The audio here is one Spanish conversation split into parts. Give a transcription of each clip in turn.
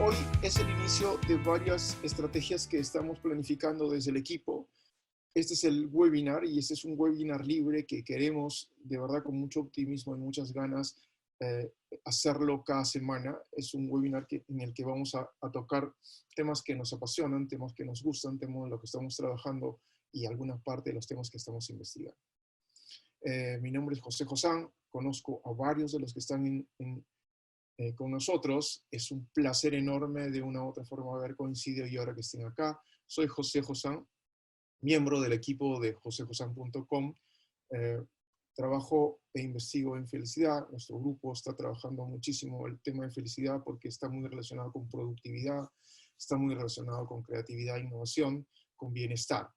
Hoy es el inicio de varias estrategias que estamos planificando desde el equipo. Este es el webinar y este es un webinar libre que queremos, de verdad, con mucho optimismo y muchas ganas, hacerlo cada semana. Es un webinar en el que vamos a tocar temas que nos apasionan, temas que nos gustan, temas en los que estamos trabajando y alguna parte de los temas que estamos investigando. Mi nombre es José Josán, conozco a varios de los que están con nosotros. Es un placer enorme de una u otra forma haber coincidido y ahora que estén acá. Soy José Josán, miembro del equipo de josejosan.com. Trabajo e investigo en felicidad. Nuestro grupo está trabajando muchísimo el tema de felicidad porque está muy relacionado con productividad, está muy relacionado con creatividad e innovación, con bienestar,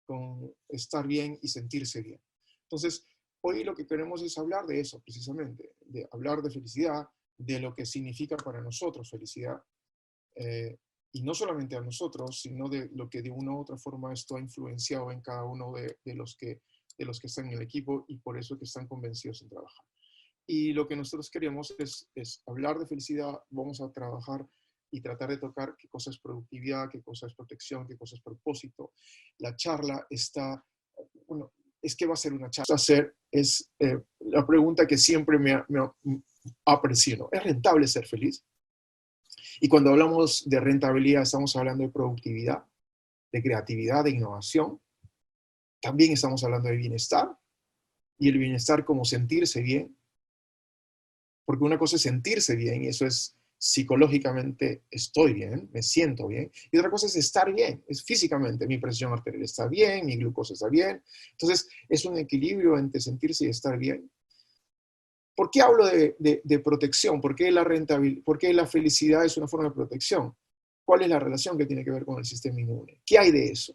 con estar bien y sentirse bien. Entonces, hoy lo que queremos es hablar de eso, precisamente, de hablar de felicidad, de lo que significa para nosotros felicidad, y no solamente a nosotros, sino de lo que de una u otra forma esto ha influenciado en cada uno de los que están en el equipo y por eso que están convencidos en trabajar. Y lo que nosotros queremos es hablar de felicidad. Vamos a trabajar y tratar de tocar qué cosa es productividad, qué cosa es protección, qué cosa es propósito. La charla está, bueno, es que va a ser una charla. Es la pregunta que siempre me aparecido. ¿Es rentable ser feliz? Y cuando hablamos de rentabilidad, estamos hablando de productividad, de creatividad, de innovación. También estamos hablando de bienestar, y el bienestar como sentirse bien. Porque una cosa es sentirse bien, y eso es psicológicamente estoy bien, me siento bien. Y otra cosa es estar bien, es físicamente, mi presión arterial está bien, mi glucosa está bien. Entonces, es un equilibrio entre sentirse y estar bien. ¿Por qué hablo de protección? ¿Por qué la felicidad es una forma de protección? ¿Cuál es la relación que tiene que ver con el sistema inmune? ¿Qué hay de eso?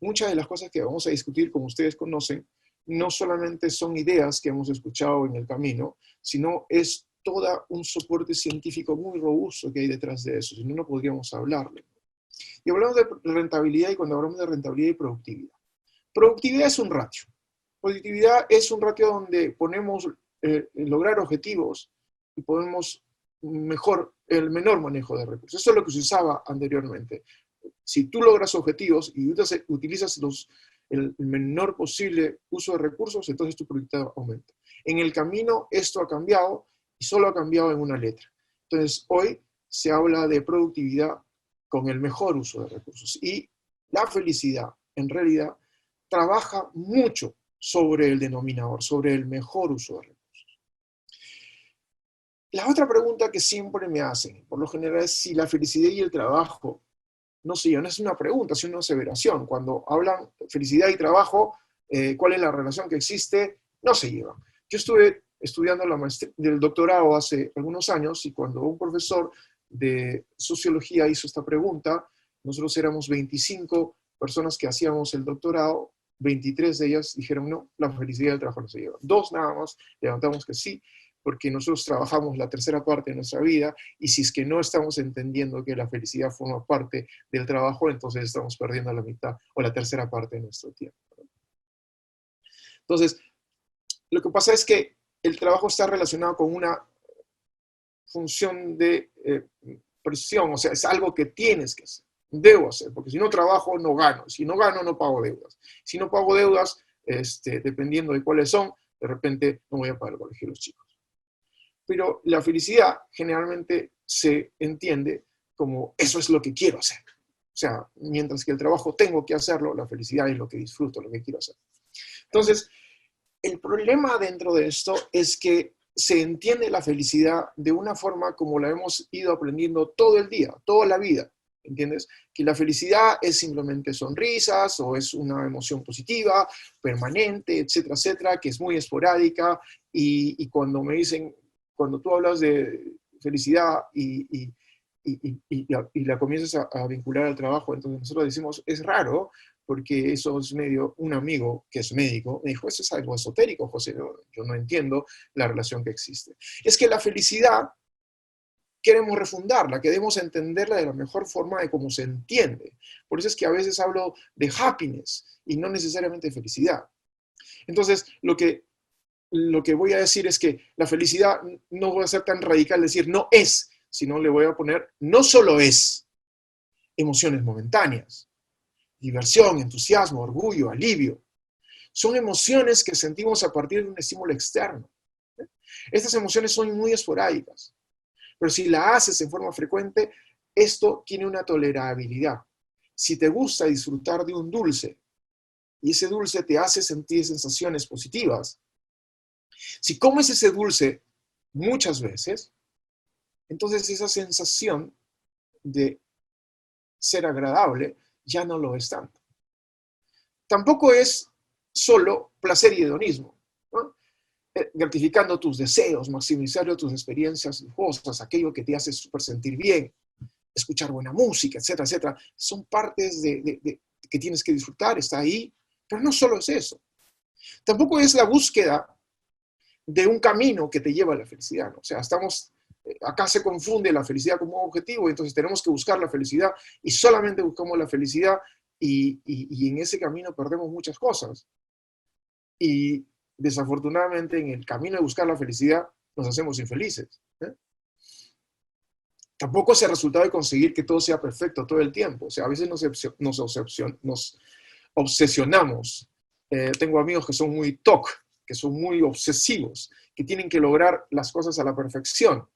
Muchas de las cosas que vamos a discutir, como ustedes conocen, no solamente son ideas que hemos escuchado en el camino, sino es todo un soporte científico muy robusto que hay detrás de eso, si no, no podríamos hablarle. Y hablamos de rentabilidad, y cuando hablamos de rentabilidad y productividad. Productividad es un ratio. Productividad es un ratio donde ponemos lograr objetivos y podemos el menor manejo de recursos. Eso es lo que se usaba anteriormente. Si tú logras objetivos y utilizas el menor posible uso de recursos, entonces tu productividad aumenta. En el camino esto ha cambiado y solo ha cambiado en una letra. Entonces hoy se habla de productividad con el mejor uso de recursos. Y la felicidad, en realidad, trabaja mucho sobre el denominador, sobre el mejor uso de recursos. La otra pregunta que siempre me hacen, por lo general, es si la felicidad y el trabajo, no sé, no es una pregunta, es una aseveración. Cuando hablan felicidad y trabajo, ¿cuál es la relación que existe? No se llevan. Yo estuve estudiando la maestría del doctorado hace algunos años, y cuando un profesor de sociología hizo esta pregunta, nosotros éramos 25 personas que hacíamos el doctorado, 23 de ellas dijeron no, la felicidad y el trabajo no se llevan. 2 nada más levantamos que sí, porque nosotros trabajamos la tercera parte de nuestra vida, y si es que no estamos entendiendo que la felicidad forma parte del trabajo, entonces estamos perdiendo la mitad o la tercera parte de nuestro tiempo. Entonces, lo que pasa es que el trabajo está relacionado con una función de presión, o sea, es algo que tienes que hacer, debo hacer, porque si no trabajo no gano, si no gano no pago deudas, si no pago deudas, dependiendo de cuáles son, de repente no voy a pagar el colegio de los chicos. Pero la felicidad generalmente se entiende como eso es lo que quiero hacer. O sea, mientras que el trabajo tengo que hacerlo, la felicidad es lo que disfruto, lo que quiero hacer. Entonces, el problema dentro de esto es que se entiende la felicidad de una forma como la hemos ido aprendiendo todo el día, toda la vida, ¿entiendes? Que la felicidad es simplemente sonrisas o es una emoción positiva, permanente, etcétera, etcétera, que es muy esporádica, y cuando me dicen, cuando tú hablas de felicidad y la comienzas a vincular al trabajo, entonces nosotros decimos, es raro, porque eso es medio, un amigo que es médico, me dijo, eso es algo esotérico, José, yo no entiendo la relación que existe. Es que la felicidad queremos refundarla, queremos entenderla de la mejor forma de cómo se entiende. Por eso es que a veces hablo de happiness y no necesariamente de felicidad. Entonces, lo que voy a decir es que la felicidad no voy a ser tan radical, decir no es sino le voy a poner, no solo es emociones momentáneas, diversión, entusiasmo, orgullo, alivio. Son emociones que sentimos a partir de un estímulo externo. Estas emociones son muy esporádicas, pero si la haces en forma frecuente, esto tiene una tolerabilidad. Si te gusta disfrutar de un dulce, y ese dulce te hace sentir sensaciones positivas, si comes ese dulce muchas veces, entonces esa sensación de ser agradable ya no lo es tanto. Tampoco es solo placer y hedonismo, ¿no? Gratificando tus deseos, maximizando tus experiencias lujosas, aquello que te hace súper sentir bien, escuchar buena música, etcétera, etcétera, son partes que tienes que disfrutar, está ahí, pero no solo es eso. Tampoco es la búsqueda de un camino que te lleva a la felicidad, ¿no? O sea, acá se confunde la felicidad como un objetivo, entonces tenemos que buscar la felicidad y solamente buscamos la felicidad y en ese camino perdemos muchas cosas. Y desafortunadamente en el camino de buscar la felicidad nos hacemos infelices, ¿eh? Tampoco es el resultado de conseguir que todo sea perfecto todo el tiempo. O sea, a veces nos obsesionamos. Tengo amigos que son muy TOC, que son muy obsesivos, que tienen que lograr las cosas a la perfección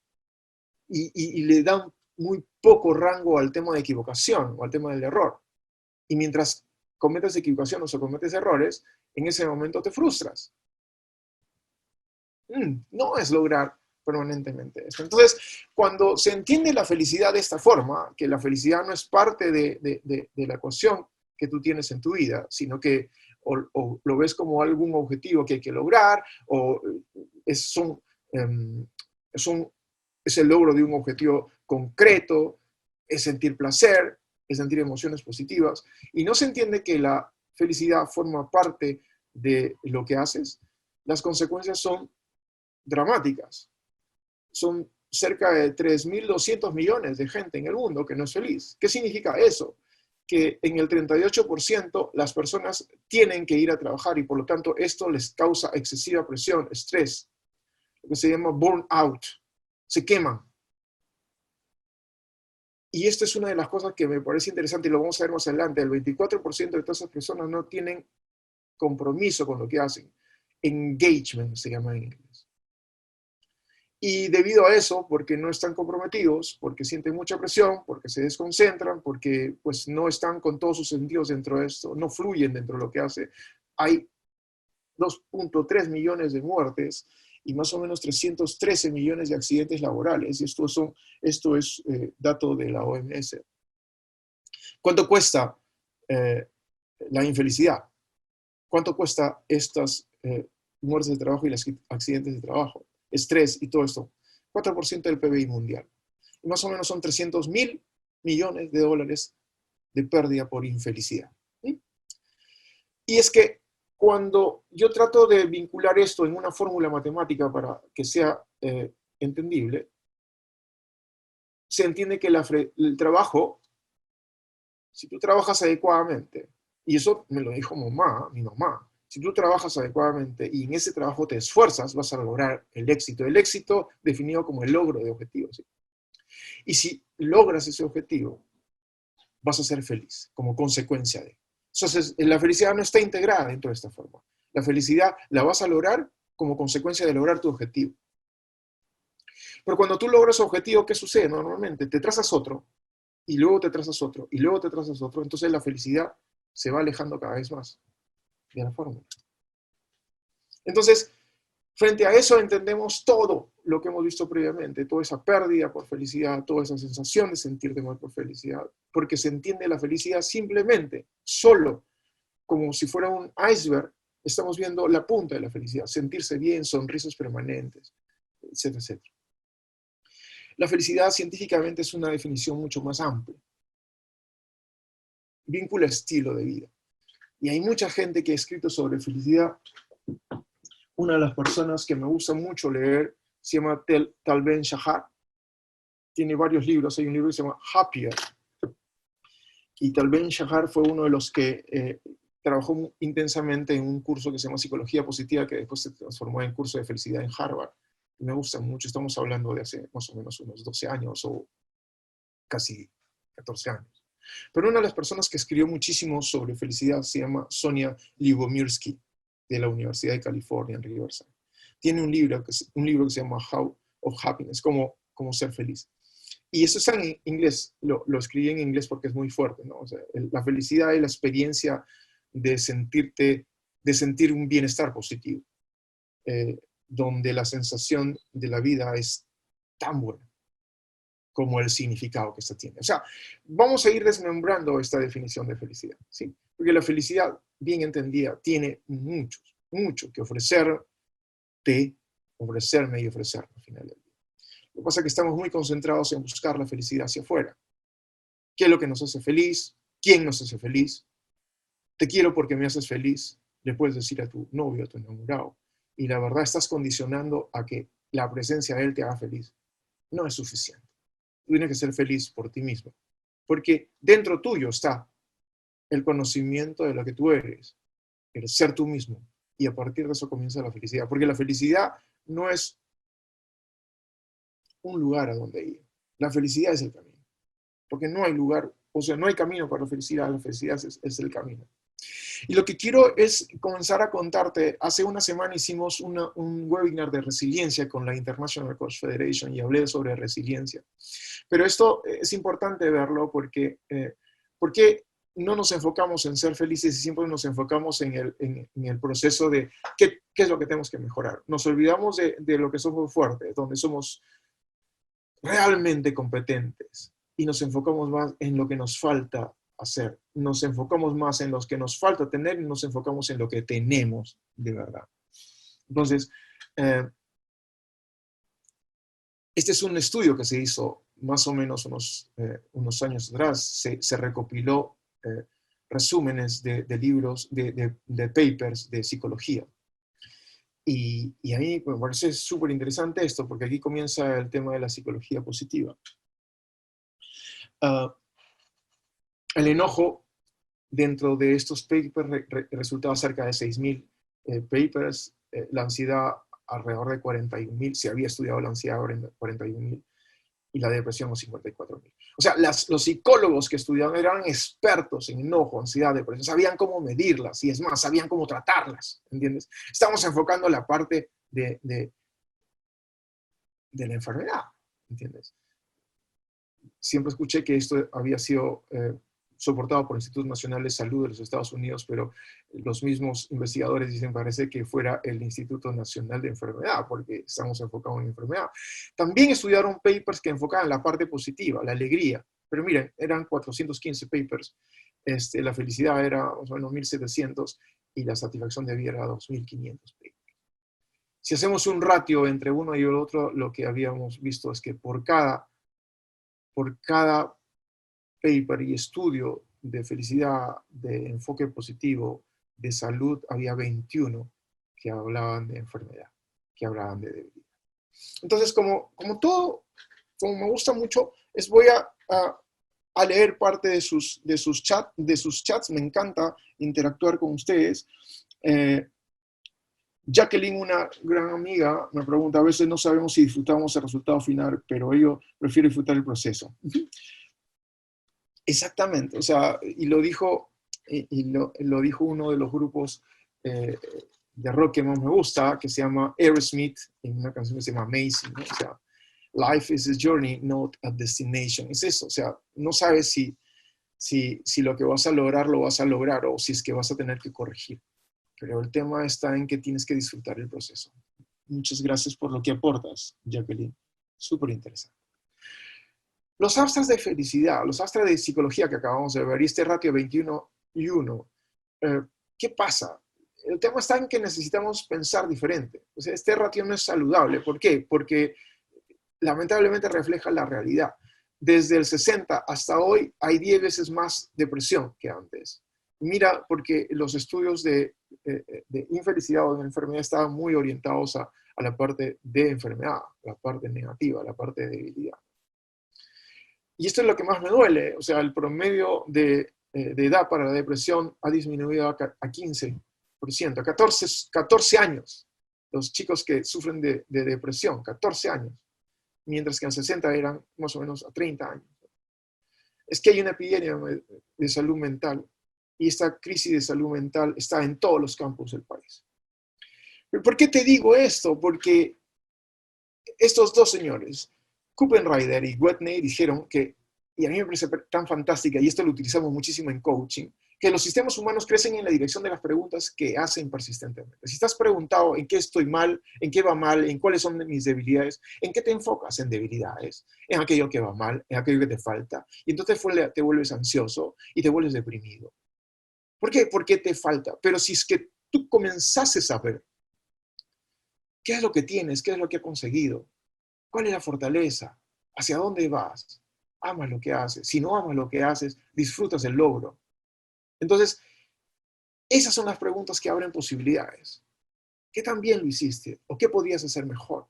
y le dan muy poco rango al tema de equivocación o al tema del error. Y mientras cometes equivocaciones o cometes errores, en ese momento te frustras. No es lograr permanentemente esto. Entonces, cuando se entiende la felicidad de esta forma, que la felicidad no es parte de la ecuación que tú tienes en tu vida, sino que o lo ves como algún objetivo que hay que lograr, o es el logro de un objetivo concreto, es sentir placer, es sentir emociones positivas, y no se entiende que la felicidad forma parte de lo que haces, las consecuencias son dramáticas. Son cerca de 3.200 millones de gente en el mundo que no es feliz. ¿Qué significa eso? Que en el 38% las personas tienen que ir a trabajar y por lo tanto esto les causa excesiva presión, estrés, lo que se llama burnout, se queman. Y esto es una de las cosas que me parece interesante y lo vamos a ver más adelante. El 24% de todas esas personas no tienen compromiso con lo que hacen. Engagement se llama en inglés. Y debido a eso, porque no están comprometidos, porque sienten mucha presión, porque se desconcentran, porque pues, no están con todos sus sentidos dentro de esto, no fluyen dentro de lo que hace, hay 2.3 millones de muertes y más o menos 313 millones de accidentes laborales. Y esto es dato de la OMS. ¿Cuánto cuesta la infelicidad? ¿Cuánto cuesta estas muertes de trabajo y los accidentes de trabajo? Estrés y todo esto. 4% del PBI mundial. Y más o menos son 300.000 millones de dólares de pérdida por infelicidad. ¿Sí? Y es que cuando yo trato de vincular esto en una fórmula matemática para que sea entendible, se entiende que el trabajo, si tú trabajas adecuadamente, y eso me lo dijo mi mamá, si tú trabajas adecuadamente y en ese trabajo te esfuerzas, vas a lograr el éxito. El éxito definido como el logro de objetivos. ¿Sí? Y si logras ese objetivo, vas a ser feliz como consecuencia de. Entonces, la felicidad no está integrada dentro de esta forma. La felicidad la vas a lograr como consecuencia de lograr tu objetivo. Pero cuando tú logras tu objetivo, ¿qué sucede? Normalmente te trazas otro, y luego te trazas otro, y luego te trazas otro. Entonces la felicidad se va alejando cada vez más de la fórmula. Entonces, frente a eso entendemos todo lo que hemos visto previamente, toda esa pérdida por felicidad, toda esa sensación de sentirte mal por felicidad, porque se entiende la felicidad simplemente, solo, como si fuera un iceberg, estamos viendo la punta de la felicidad, sentirse bien, sonrisas permanentes, etcétera, etcétera. La felicidad científicamente es una definición mucho más amplia. Vincula estilo de vida. Y hay mucha gente que ha escrito sobre felicidad. Una de las personas que me gusta mucho leer se llama Tal Ben-Shahar. Tiene varios libros. Hay un libro que se llama Happier. Y Tal Ben-Shahar fue uno de los que trabajó intensamente en un curso que se llama Psicología Positiva, que después se transformó en curso de felicidad en Harvard. me gusta mucho. Estamos hablando de hace más o menos unos 12 años o casi 14 años. Pero una de las personas que escribió muchísimo sobre felicidad se llama Sonia Lyubomirsky, de la Universidad de California en Riverside. Tiene un libro que se llama How of Happiness, cómo ser feliz. Y eso está en inglés, lo escribí en inglés porque es muy fuerte, ¿no? O sea, la felicidad es la experiencia de sentir un bienestar positivo, donde la sensación de la vida es tan buena como el significado que esta tiene. O sea, vamos a ir desmembrando esta definición de felicidad, ¿sí? Porque la felicidad, bien entendida, tiene mucho que ofrecerme y ofrecerme al final del día. Lo que pasa es que estamos muy concentrados en buscar la felicidad hacia afuera. ¿Qué es lo que nos hace feliz? ¿Quién nos hace feliz? Te quiero porque me haces feliz, le puedes decir a tu novio, a tu enamorado. Y la verdad estás condicionando a que la presencia de él te haga feliz. No es suficiente. Tú tienes que ser feliz por ti mismo. Porque dentro tuyo está el conocimiento de lo que tú eres ser tú mismo. Y a partir de eso comienza la felicidad. Porque la felicidad no es un lugar a donde ir. La felicidad es el camino. Porque no hay lugar, o sea, no hay camino para la felicidad es el camino. Y lo que quiero es comenzar a contarte, hace una semana hicimos un webinar de resiliencia con la International Coach Federation y hablé sobre resiliencia. Pero esto es importante verlo porque no nos enfocamos en ser felices y siempre nos enfocamos en el proceso de qué es lo que tenemos que mejorar. Nos olvidamos de lo que somos fuertes, donde somos realmente competentes y nos enfocamos más en lo que nos falta hacer. Nos enfocamos más en los que nos falta tener y nos enfocamos en lo que tenemos de verdad. Entonces, este es un estudio que se hizo más o menos unos años atrás. Se recopiló resúmenes de libros, de papers de psicología. Y a mí me parece súper interesante esto, porque aquí comienza el tema de la psicología positiva. El enojo dentro de estos papers resultaba cerca de 6.000 papers, la ansiedad alrededor de 41.000, se había estudiado la ansiedad ahora en 41.000, y la depresión en 54.000. O sea, los psicólogos que estudiaban eran expertos en enojo, ansiedad, depresión, sabían cómo medirlas, y es más, sabían cómo tratarlas, ¿entiendes? Estamos enfocando la parte de la enfermedad, ¿entiendes? Siempre escuché que esto había sido soportado por Institutos Nacionales de Salud de los Estados Unidos, pero los mismos investigadores dicen parece que fuera el Instituto Nacional de Enfermedad, porque estamos enfocados en enfermedad. También estudiaron papers que enfocaban la parte positiva, la alegría, pero miren, eran 415 papers, la felicidad era más o menos 1.700 y la satisfacción de vida era 2.500 papers. Si hacemos un ratio entre uno y el otro, lo que habíamos visto es que por cada paper y estudio de felicidad, de enfoque positivo, de salud, había 21 que hablaban de enfermedad, que hablaban de debilidad. Entonces, como todo, como me gusta mucho, voy a leer parte de sus chats. Me encanta interactuar con ustedes. Jacqueline, una gran amiga, me pregunta, a veces no sabemos si disfrutamos el resultado final, pero yo prefiero disfrutar el proceso. Exactamente, o sea, y lo dijo uno de los grupos de rock que más me gusta, que se llama Aerosmith, en una canción que se llama Amazing, ¿no? O sea, life is a journey, not a destination. Es eso, o sea, no sabes si lo que vas a lograr lo vas a lograr o si es que vas a tener que corregir. Pero el tema está en que tienes que disfrutar el proceso. Muchas gracias por lo que aportas, Jacqueline. Súper interesante. Los astras de felicidad, los astras de psicología que acabamos de ver, y este ratio 21 y 1, ¿qué pasa? El tema está en que necesitamos pensar diferente. O sea, este ratio no es saludable. ¿Por qué? Porque lamentablemente refleja la realidad. Desde el 60 hasta hoy hay 10 veces más depresión que antes. Mira, porque los estudios de infelicidad o de enfermedad estaban muy orientados a la parte de enfermedad, la parte negativa, la parte de debilidad. Y esto es lo que más me duele, o sea, el promedio de edad para la depresión ha disminuido a 15%, a 14 años. los chicos que sufren de depresión, 14 años, mientras que en 60 eran más o menos a 30 años. Es que hay una epidemia de salud mental y esta crisis de salud mental está en todos los campos del país. ¿Por qué te digo esto? Porque estos dos señores, Kuppenreiter y Watney, dijeron que, y a mí me parece tan fantástica, y esto lo utilizamos muchísimo en coaching, que los sistemas humanos crecen en la dirección de las preguntas que hacen persistentemente. Si estás preguntado en qué estoy mal, en qué va mal, en cuáles son mis debilidades, ¿en qué te enfocas? En debilidades, en aquello que va mal, en aquello que te falta, y entonces te vuelves ansioso y te vuelves deprimido. ¿Por qué? Porque te falta. Pero si es que tú comenzases a ver qué es lo que tienes, qué es lo que has conseguido, cuál es la fortaleza, hacia dónde vas, amas lo que haces. Si no amas lo que haces, disfrutas del logro. Entonces, esas son las preguntas que abren posibilidades. ¿Qué tan bien lo hiciste? ¿O qué podrías hacer mejor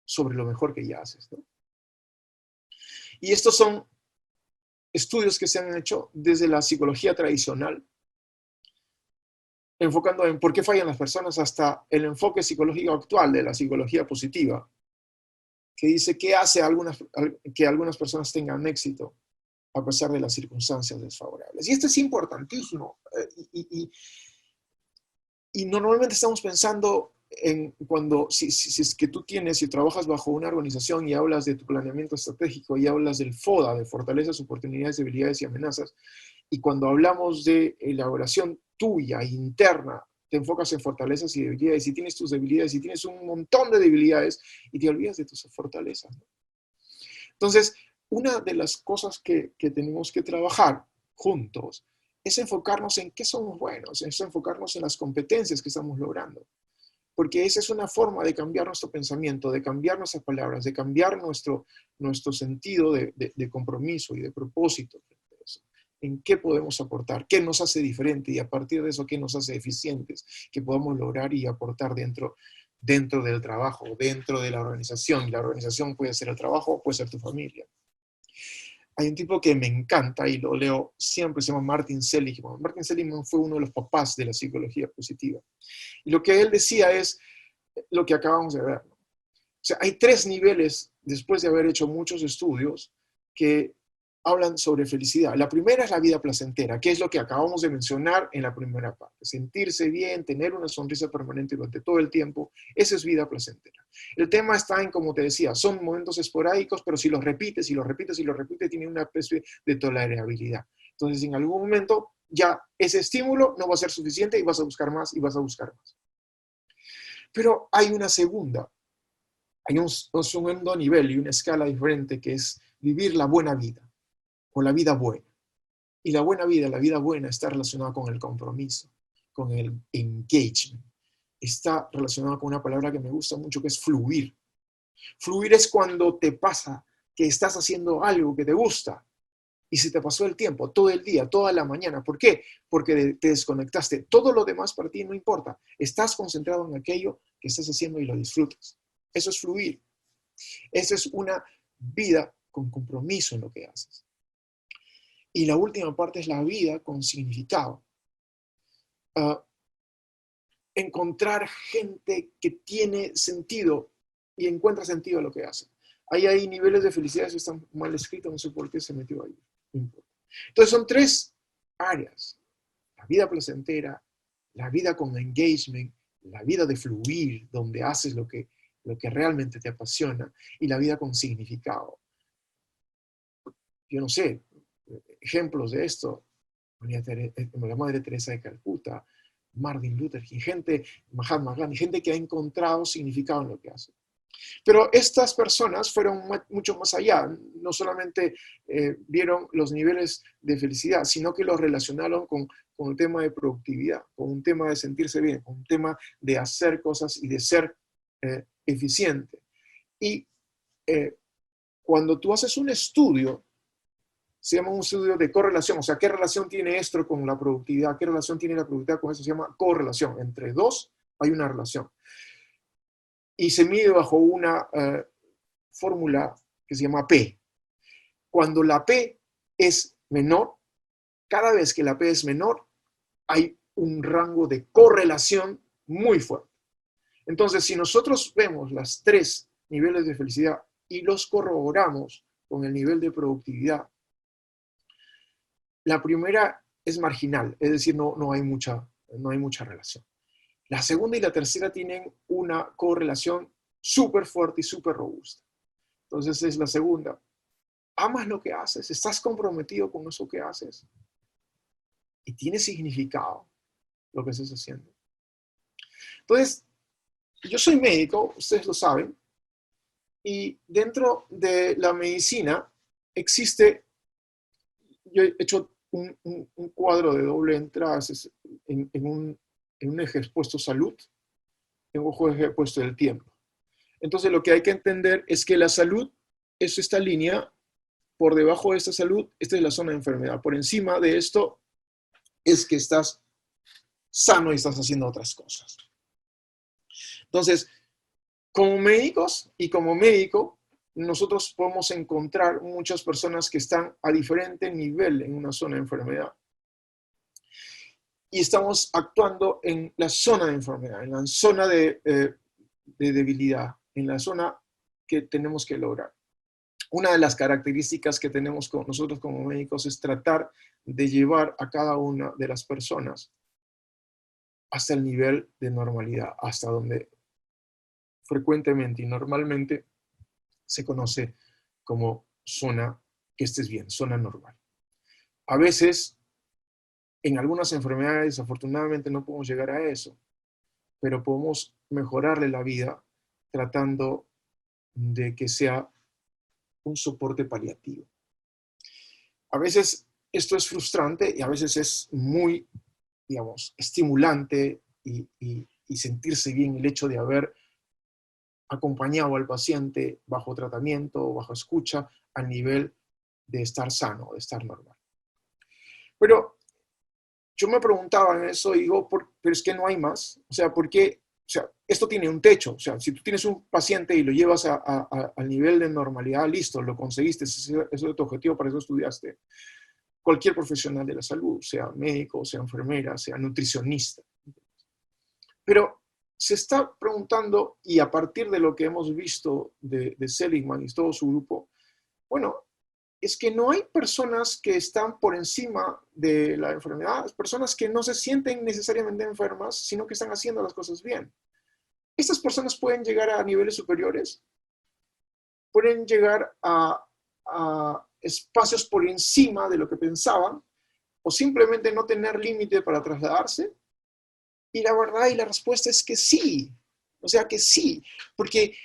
sobre lo mejor que ya haces, ¿no? Y estos son estudios que se han hecho desde la psicología tradicional, enfocando en por qué fallan las personas, hasta el enfoque psicológico actual de la psicología positiva, que dice qué hace que algunas personas tengan éxito a pesar de las circunstancias desfavorables. Y esto es importantísimo. Y normalmente estamos pensando en si es que tú si trabajas bajo una organización y hablas de tu planeamiento estratégico y hablas del FODA, de fortalezas, oportunidades, debilidades y amenazas, y cuando hablamos de elaboración tuya, interna, te enfocas en fortalezas y debilidades, y tienes tus debilidades, y tienes un montón de debilidades, y te olvidas de tus fortalezas, ¿no? Entonces, una de las cosas que tenemos que trabajar juntos es enfocarnos en qué somos buenos, es enfocarnos en las competencias que estamos logrando. Porque esa es una forma de cambiar nuestro pensamiento, de cambiar nuestras palabras, de cambiar nuestro sentido de compromiso y de propósito. En qué podemos aportar, qué nos hace diferente y a partir de eso, qué nos hace eficientes, que podamos lograr y aportar dentro del trabajo, dentro de la organización. Y la organización puede ser el trabajo, puede ser tu familia. Hay un tipo que me encanta y lo leo siempre, se llama Martin Seligman. Martin Seligman fue uno de los papás de la psicología positiva. Y lo que él decía es lo que acabamos de ver, ¿no? O sea, hay 3 niveles, después de haber hecho muchos estudios, que hablan sobre felicidad. La primera es la vida placentera, que es lo que acabamos de mencionar en la primera parte. Sentirse bien, tener una sonrisa permanente durante todo el tiempo, esa es vida placentera. El tema está en, como te decía, son momentos esporádicos, pero si los repites y los repites y los repites, tiene una especie de tolerabilidad. Entonces, en algún momento, ya ese estímulo no va a ser suficiente y vas a buscar más y vas a buscar más. Pero hay una segunda, hay un segundo nivel y una escala diferente, que es vivir la buena vida, o la vida buena. Y la vida buena está relacionada con el compromiso, con el engagement. Está relacionada con una palabra que me gusta mucho, que es fluir. Fluir es cuando te pasa que estás haciendo algo que te gusta y se te pasó el tiempo, todo el día, toda la mañana. ¿Por qué? Porque te desconectaste. Todo lo demás para ti no importa. Estás concentrado en aquello que estás haciendo y lo disfrutas. Eso es fluir. Eso es una vida con compromiso en lo que haces. Y la última parte es la vida con significado. Encontrar gente que tiene sentido y encuentra sentido en lo que hace. Ahí hay niveles de felicidad que están mal escritos, no sé por qué se metió ahí. No importa. Entonces son 3 áreas. La vida placentera, la vida con engagement, la vida de fluir, donde haces lo que realmente te apasiona, y la vida con significado. Yo no sé, ejemplos de esto, la Madre Teresa de Calcuta, Martin Luther King, Mahatma Gandhi, gente que ha encontrado significado en lo que hace. Pero estas personas fueron mucho más allá, no solamente vieron los niveles de felicidad, sino que los relacionaron con un tema de productividad, con un tema de sentirse bien, con un tema de hacer cosas y de ser eficiente. Y cuando tú haces un estudio, se llama un estudio de correlación, o sea, ¿qué relación tiene esto con la productividad? ¿Qué relación tiene la productividad con eso? Se llama correlación. Entre 2 hay una relación. Y se mide bajo una fórmula que se llama P. Cuando la P es menor, cada vez que la P es menor, hay un rango de correlación muy fuerte. Entonces, si nosotros vemos las 3 niveles de felicidad y los corroboramos con el nivel de productividad, la primera es marginal, es decir, no hay mucha relación. La segunda y la tercera tienen una correlación súper fuerte y súper robusta. Entonces es la segunda. ¿Amas lo que haces? ¿Estás comprometido con eso que haces? ¿Y tiene significado lo que estás haciendo? Entonces, yo soy médico, ustedes lo saben, y dentro de la medicina existe, yo he hecho un cuadro de doble entrada en un eje expuesto salud, en un eje expuesto del tiempo. Entonces lo que hay que entender es que la salud es esta línea, por debajo de esta salud, esta es la zona de enfermedad. Por encima de esto es que estás sano y estás haciendo otras cosas. Entonces, como médicos y como médico, nosotros podemos encontrar muchas personas que están a diferente nivel en una zona de enfermedad. Y estamos actuando en la zona de enfermedad, en la zona de debilidad, en la zona que tenemos que lograr. Una de las características que tenemos nosotros como médicos es tratar de llevar a cada una de las personas hasta el nivel de normalidad, hasta donde frecuentemente y normalmente se conoce como zona que estés bien, zona normal. A veces, en algunas enfermedades, afortunadamente no podemos llegar a eso, pero podemos mejorarle la vida tratando de que sea un soporte paliativo. A veces esto es frustrante y a veces es muy, digamos, estimulante y sentirse bien el hecho de haber acompañado al paciente bajo tratamiento, bajo escucha, al nivel de estar sano, de estar normal. Pero yo me preguntaba en eso y digo, pero es que no hay más. O sea, ¿por qué? O sea, esto tiene un techo. O sea, si tú tienes un paciente y lo llevas al nivel de normalidad, listo, lo conseguiste, eso es tu objetivo, para eso estudiaste. Cualquier profesional de la salud, sea médico, sea enfermera, sea nutricionista. Pero se está preguntando, y a partir de lo que hemos visto de Seligman y todo su grupo, bueno, es que no hay personas que están por encima de la enfermedad, personas que no se sienten necesariamente enfermas, sino que están haciendo las cosas bien. Estas personas pueden llegar a niveles superiores, pueden llegar a espacios por encima de lo que pensaban, o simplemente no tener límite para trasladarse. Y la verdad y la respuesta es que sí. O sea, que sí. Porque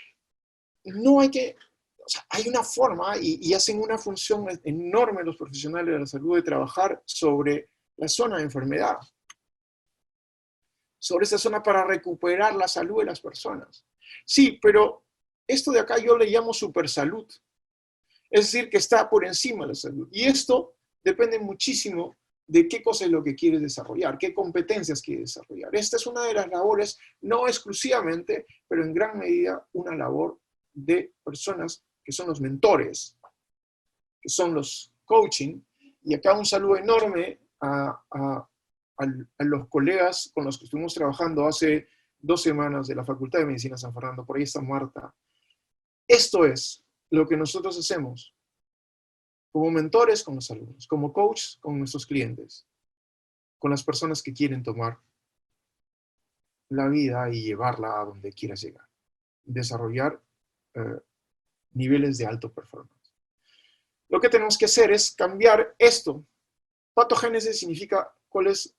no hay que... O sea, hay una forma y hacen una función enorme los profesionales de la salud de trabajar sobre la zona de enfermedad. Sobre esa zona para recuperar la salud de las personas. Sí, pero esto de acá yo le llamo supersalud. Es decir, que está por encima de la salud. Y esto depende muchísimo de qué cosa es lo que quieres desarrollar, qué competencias quieres desarrollar. Esta es una de las labores, no exclusivamente, pero en gran medida una labor de personas que son los mentores, que son los coaching. Y acá un saludo enorme a los colegas con los que estuvimos trabajando hace 2 semanas de la Facultad de Medicina San Fernando. Por ahí está Marta. Esto es lo que nosotros hacemos como mentores con los alumnos, como coaches con nuestros clientes, con las personas que quieren tomar la vida y llevarla a donde quieras llegar. Desarrollar niveles de alto performance. Lo que tenemos que hacer es cambiar esto. Patogénesis significa cuál es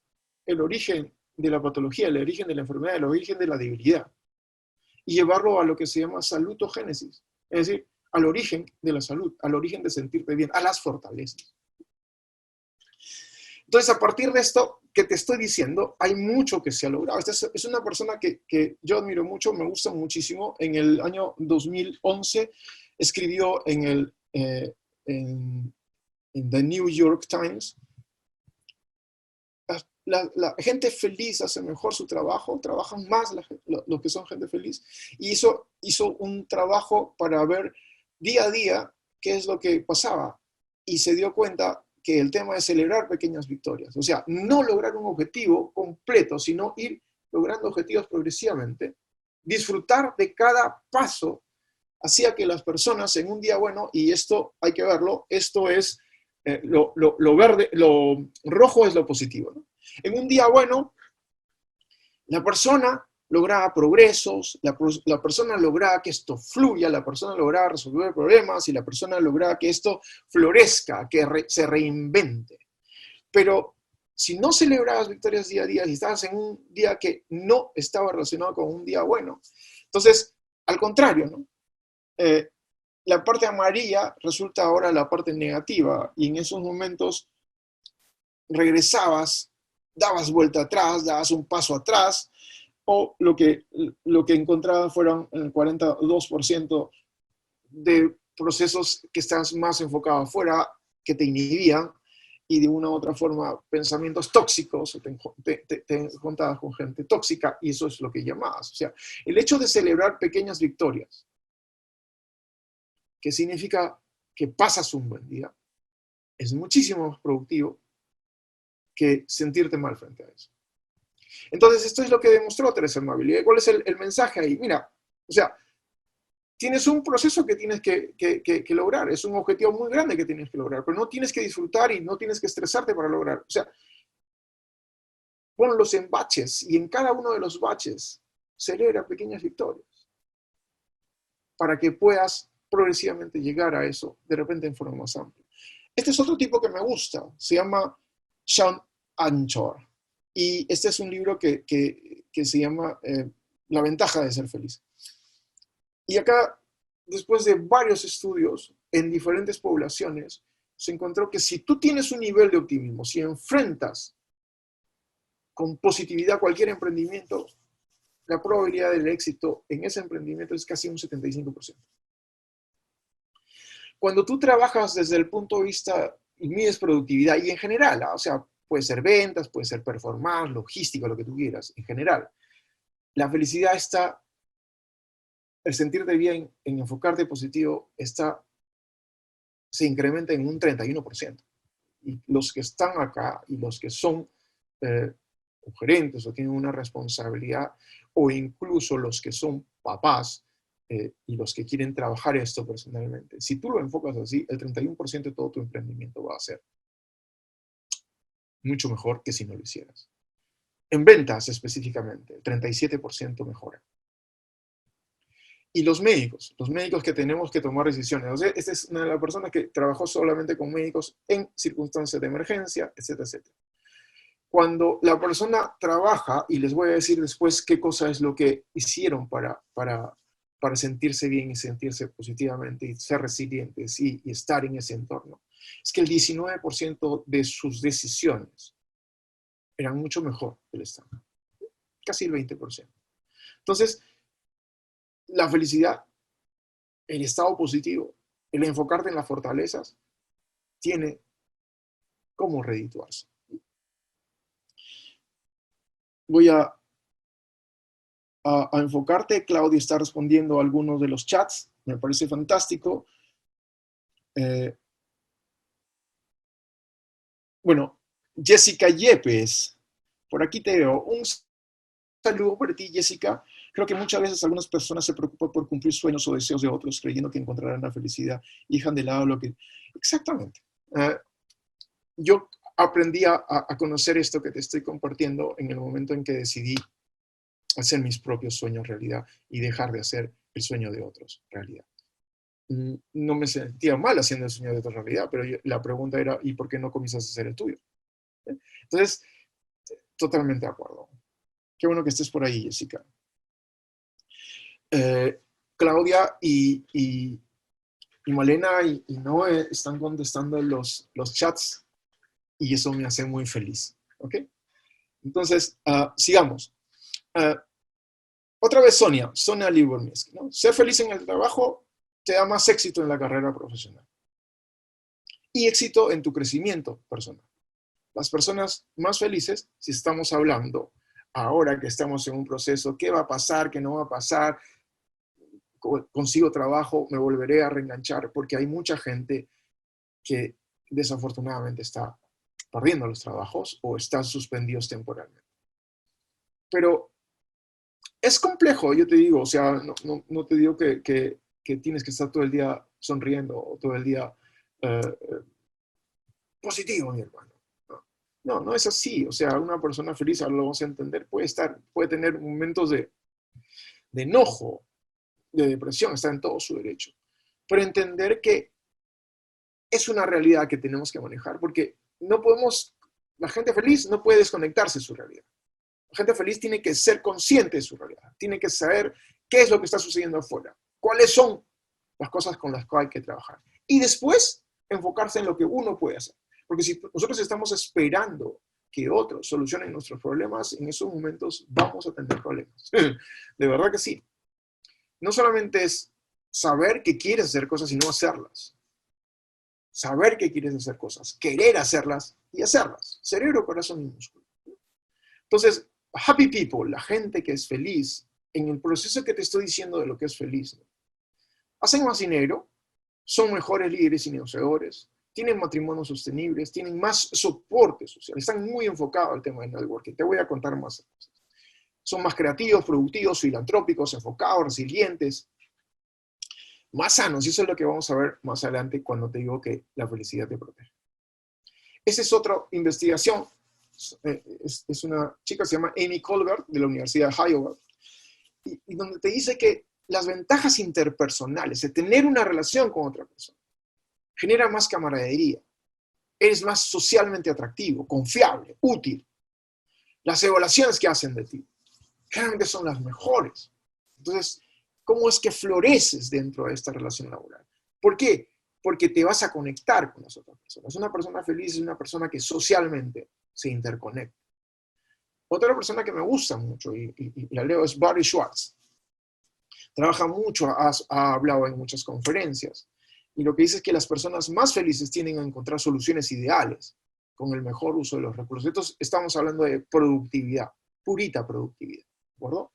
el origen de la patología, el origen de la enfermedad, el origen de la debilidad. Y llevarlo a lo que se llama salutogénesis. Es decir, al origen de la salud, al origen de sentirte bien, a las fortalezas. Entonces, a partir de esto que te estoy diciendo, hay mucho que se ha logrado. Esta es una persona que yo admiro mucho, me gusta muchísimo. En el año 2011 escribió en The New York Times, la gente feliz hace mejor su trabajo, trabajan más los que son gente feliz, y hizo un trabajo para ver día a día qué es lo que pasaba, y se dio cuenta que el tema es celebrar pequeñas victorias, o sea, no lograr un objetivo completo, sino ir logrando objetivos progresivamente, disfrutar de cada paso hacía que las personas en un día bueno, y esto hay que verlo, esto es lo verde, lo rojo es lo positivo, ¿no? En un día bueno, la persona lograba progresos, la persona lograba que esto fluya, la persona lograba resolver problemas y la persona lograba que esto florezca, que se reinvente. Pero si no celebrabas victorias día a día, si estabas en un día que no estaba relacionado con un día bueno, entonces, al contrario, ¿no? La parte amarilla resulta ahora la parte negativa y en esos momentos regresabas, dabas vuelta atrás, dabas un paso atrás, o lo que encontraba fueron el 42% de procesos que estás más enfocado afuera, que te inhibían, y de una u otra forma pensamientos tóxicos, te juntabas con gente tóxica, y eso es lo que llamabas. O sea, el hecho de celebrar pequeñas victorias, que significa que pasas un buen día, es muchísimo más productivo que sentirte mal frente a eso. Entonces, esto es lo que demostró Teresa Amabilidad. ¿Cuál es el mensaje ahí? Mira, o sea, tienes un proceso que tienes que lograr, es un objetivo muy grande que tienes que lograr, pero no tienes que disfrutar y no tienes que estresarte para lograr. O sea, ponlos en baches y en cada uno de los baches celebra pequeñas victorias para que puedas progresivamente llegar a eso de repente en forma más amplia. Este es otro tipo que me gusta, se llama Sean Anchor. Y este es un libro que se llama La ventaja de ser feliz. Y acá, después de varios estudios en diferentes poblaciones, se encontró que si tú tienes un nivel de optimismo, si enfrentas con positividad cualquier emprendimiento, la probabilidad del éxito en ese emprendimiento es casi un 75%. Cuando tú trabajas desde el punto de vista y mides productividad, y en general, o sea, puede ser ventas, puede ser performance, logística, lo que tú quieras, en general, la felicidad está, el sentirte bien, en enfocarte positivo, se incrementa en un 31%. Y los que están acá y los que son gerentes o tienen una responsabilidad, o incluso los que son papás y los que quieren trabajar esto personalmente, si tú lo enfocas así, el 31% de todo tu emprendimiento va a ser mucho mejor que si no lo hicieras. En ventas específicamente, el 37% mejora. Y los médicos que tenemos que tomar decisiones. O sea, esta es una de las personas que trabajó solamente con médicos en circunstancias de emergencia, etcétera, etcétera. Cuando la persona trabaja, y les voy a decir después qué cosa es lo que hicieron para sentirse bien y sentirse positivamente y ser resilientes y estar en ese entorno, es que el 19% de sus decisiones eran mucho mejor que el estándar, casi el 20%. Entonces, la felicidad, el estado positivo, el enfocarte en las fortalezas, tiene cómo redituarse. Voy a enfocarte. Claudia está respondiendo a algunos de los chats. Me parece fantástico. Bueno, Jessica Yepes, por aquí te veo. Un saludo para ti, Jessica. Creo que muchas veces algunas personas se preocupan por cumplir sueños o deseos de otros, creyendo que encontrarán la felicidad y dejan de lado lo que... Exactamente. Yo aprendí a conocer esto que te estoy compartiendo en el momento en que decidí hacer mis propios sueños realidad y dejar de hacer el sueño de otros realidad. No me sentía mal haciendo el sueño de otros realidad, pero la pregunta era, ¿y por qué no comienzas a hacer el tuyo? Entonces, totalmente de acuerdo. Qué bueno que estés por ahí, Jessica. Claudia y Malena y Noé están contestando los chats y eso me hace muy feliz. ¿Ok? Entonces, sigamos. Otra vez Sonia Liborniewski, ¿no? Ser feliz en el trabajo te da más éxito en la carrera profesional y éxito en tu crecimiento personal. Las personas más felices, si estamos hablando ahora que estamos en un proceso, ¿qué va a pasar? ¿Qué no va a pasar? ¿Consigo trabajo? ¿Me volveré a reenganchar? Porque hay mucha gente que desafortunadamente está perdiendo los trabajos o están suspendidos temporalmente. Pero Es complejo, yo te digo, o sea, no te digo que tienes que estar todo el día sonriendo o todo el día positivo, mi hermano. No es así. O sea, una persona feliz, ahora lo vamos a entender, puede tener momentos de enojo, de depresión, está en todo su derecho. Pero entender que es una realidad que tenemos que manejar, porque la gente feliz no puede desconectarse de su realidad. La gente feliz tiene que ser consciente de su realidad, tiene que saber qué es lo que está sucediendo afuera, cuáles son las cosas con las que hay que trabajar. Y después enfocarse en lo que uno puede hacer. Porque si nosotros estamos esperando que otros solucionen nuestros problemas, en esos momentos vamos a tener problemas. De verdad que sí. No solamente es saber que quieres hacer cosas y no hacerlas. Saber que quieres hacer cosas, querer hacerlas y hacerlas. Cerebro, corazón y músculo. Entonces, happy people, la gente que es feliz, en el proceso que te estoy diciendo de lo que es feliz, ¿no? Hacen más dinero, son mejores líderes y negociadores, tienen matrimonios sostenibles, tienen más soporte social, están muy enfocados al tema del networking. Te voy a contar más cosas. Son más creativos, productivos, filantrópicos, enfocados, resilientes, más sanos. Y eso es lo que vamos a ver más adelante cuando te digo que la felicidad te protege. Esa es otra investigación. Es una chica que se llama Amy Colbert, de la Universidad de Iowa, y donde te dice que las ventajas interpersonales de tener una relación con otra persona genera más camaradería, eres más socialmente atractivo, confiable, útil. Las evaluaciones que hacen de ti generalmente son las mejores. Entonces, ¿cómo es que floreces dentro de esta relación laboral? ¿Por qué? Porque te vas a conectar con las otras personas. Una persona feliz es una persona que socialmente se interconecta. Otra persona que me gusta mucho, y la leo, es Barry Schwartz. Trabaja mucho, ha hablado en muchas conferencias. Y lo que dice es que las personas más felices tienden a encontrar soluciones ideales con el mejor uso de los recursos. Entonces, estamos hablando de productividad, purita productividad. ¿De acuerdo?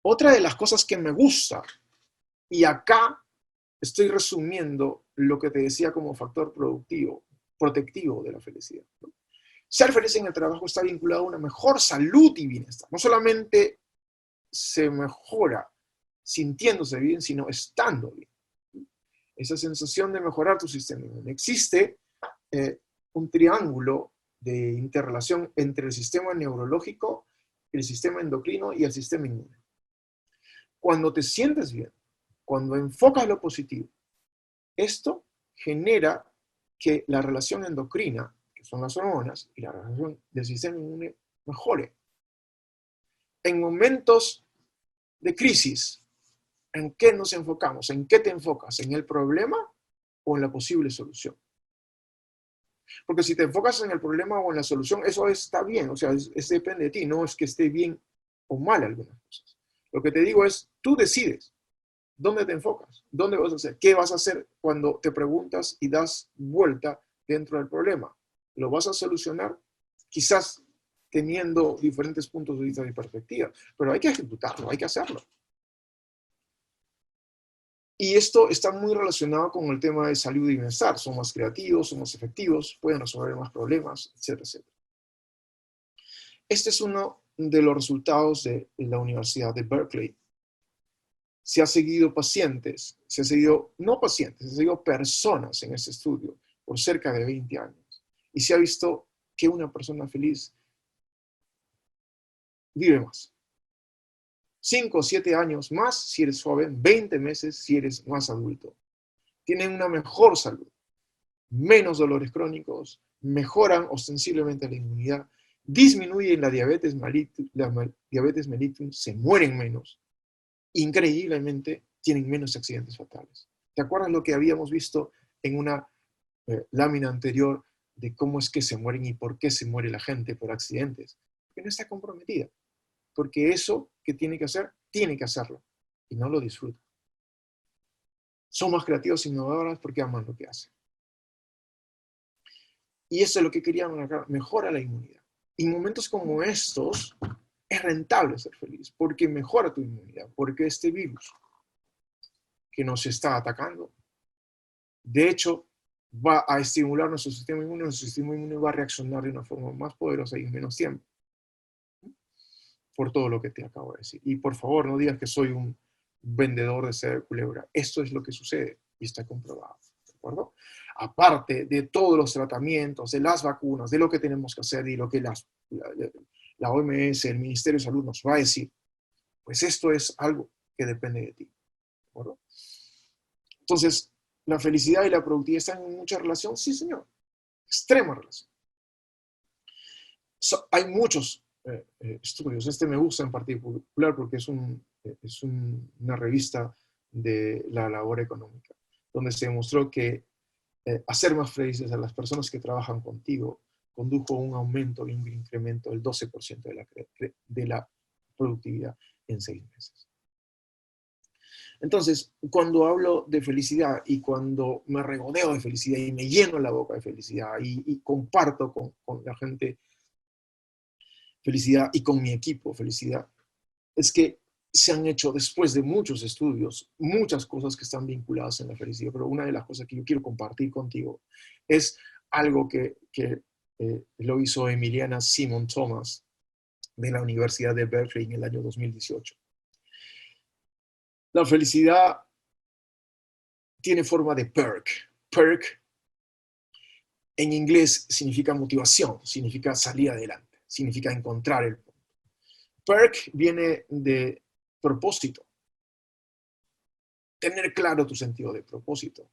Otra de las cosas que me gusta, y acá estoy resumiendo lo que te decía como factor protectivo de la felicidad, ¿no? Ser feliz en el trabajo está vinculado a una mejor salud y bienestar. No solamente se mejora sintiéndose bien, sino estando bien. Esa sensación de mejorar tu sistema inmune. Existe un triángulo de interrelación entre el sistema neurológico, el sistema endocrino y el sistema inmune. Cuando te sientes bien, cuando enfocas lo positivo, esto genera que la relación endocrina, que son las hormonas, y la relación del sistema inmune mejore. En momentos de crisis, ¿en qué nos enfocamos? ¿En qué te enfocas? ¿En el problema o en la posible solución? Porque si te enfocas en el problema o en la solución, eso está bien, o sea, depende de ti, no es que esté bien o mal algunas cosas. Lo que te digo es, tú decides dónde te enfocas, dónde vas a hacer, qué vas a hacer cuando te preguntas y das vuelta dentro del problema. ¿Lo vas a solucionar? Quizás teniendo diferentes puntos de vista y perspectiva, pero hay que ejecutarlo, hay que hacerlo. Y esto está muy relacionado con el tema de salud y bienestar. Son más creativos, son más efectivos, pueden resolver más problemas, etcétera, etcétera. Este es uno de los resultados de la Universidad de Berkeley. Se ha seguido pacientes, no pacientes, se ha seguido personas en este estudio por cerca de 20 años. Y se ha visto que una persona feliz vive más. 5 o 7 años más si eres joven, 20 meses si eres más adulto. Tienen una mejor salud, menos dolores crónicos, mejoran ostensiblemente la inmunidad, disminuyen la diabetes mellitus, se mueren menos. Increíblemente, tienen menos accidentes fatales. ¿Te acuerdas lo que habíamos visto en una lámina anterior de cómo es que se mueren y por qué se muere la gente por accidentes? Porque no está comprometida. Porque eso que tiene que hacer, tiene que hacerlo. Y no lo disfruta. Son más creativos e innovadores porque aman lo que hacen. Y eso es lo que querían marcar, mejora la inmunidad. Y en momentos como estos, es rentable ser feliz, porque mejora tu inmunidad, porque este virus que nos está atacando, de hecho, va a estimular nuestro sistema inmune va a reaccionar de una forma más poderosa y en menos tiempo. por todo lo que te acabo de decir. Y por favor, no digas que soy un vendedor de sede de culebra. Esto es lo que sucede y está comprobado. ¿De acuerdo? Aparte de todos los tratamientos, de las vacunas, de lo que tenemos que hacer y lo que la OMS, el Ministerio de Salud nos va a decir, pues esto es algo que depende de ti. ¿De acuerdo? Entonces, ¿la felicidad y la productividad están en mucha relación? Sí, señor. Extrema relación. Hay muchos estudios. Este me gusta en particular porque es una revista de la labor económica, donde se demostró que hacer más felices a las personas que trabajan contigo condujo a un aumento y un incremento del 12% de la productividad en 6 meses. Entonces, cuando hablo de felicidad y cuando me regodeo de felicidad y me lleno la boca de felicidad y comparto con la gente felicidad y con mi equipo felicidad, es que se han hecho después de muchos estudios muchas cosas que están vinculadas en la felicidad, pero una de las cosas que yo quiero compartir contigo es algo que lo hizo Emiliana Simon Thomas de la Universidad de Berkeley en el año 2018. La felicidad tiene forma de perk. Perk en inglés significa motivación, significa salir adelante, significa encontrar el punto. Perk viene de propósito. Tener claro tu sentido de propósito.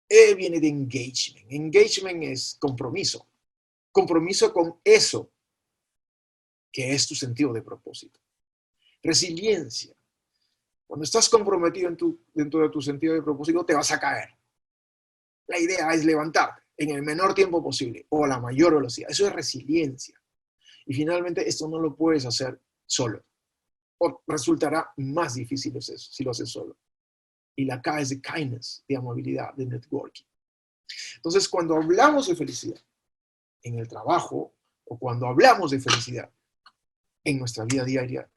E viene de engagement. Engagement es compromiso. Compromiso con eso que es tu sentido de propósito. Resiliencia. Cuando estás comprometido dentro de tu sentido de propósito, te vas a caer. La idea es levantarte en el menor tiempo posible o a la mayor velocidad. Eso es resiliencia. Y finalmente, esto no lo puedes hacer solo. O resultará más difícil si lo haces solo. Y la K es de kindness, de amabilidad, de networking. Entonces, cuando hablamos de felicidad en el trabajo o cuando hablamos de felicidad en nuestra vida diaria,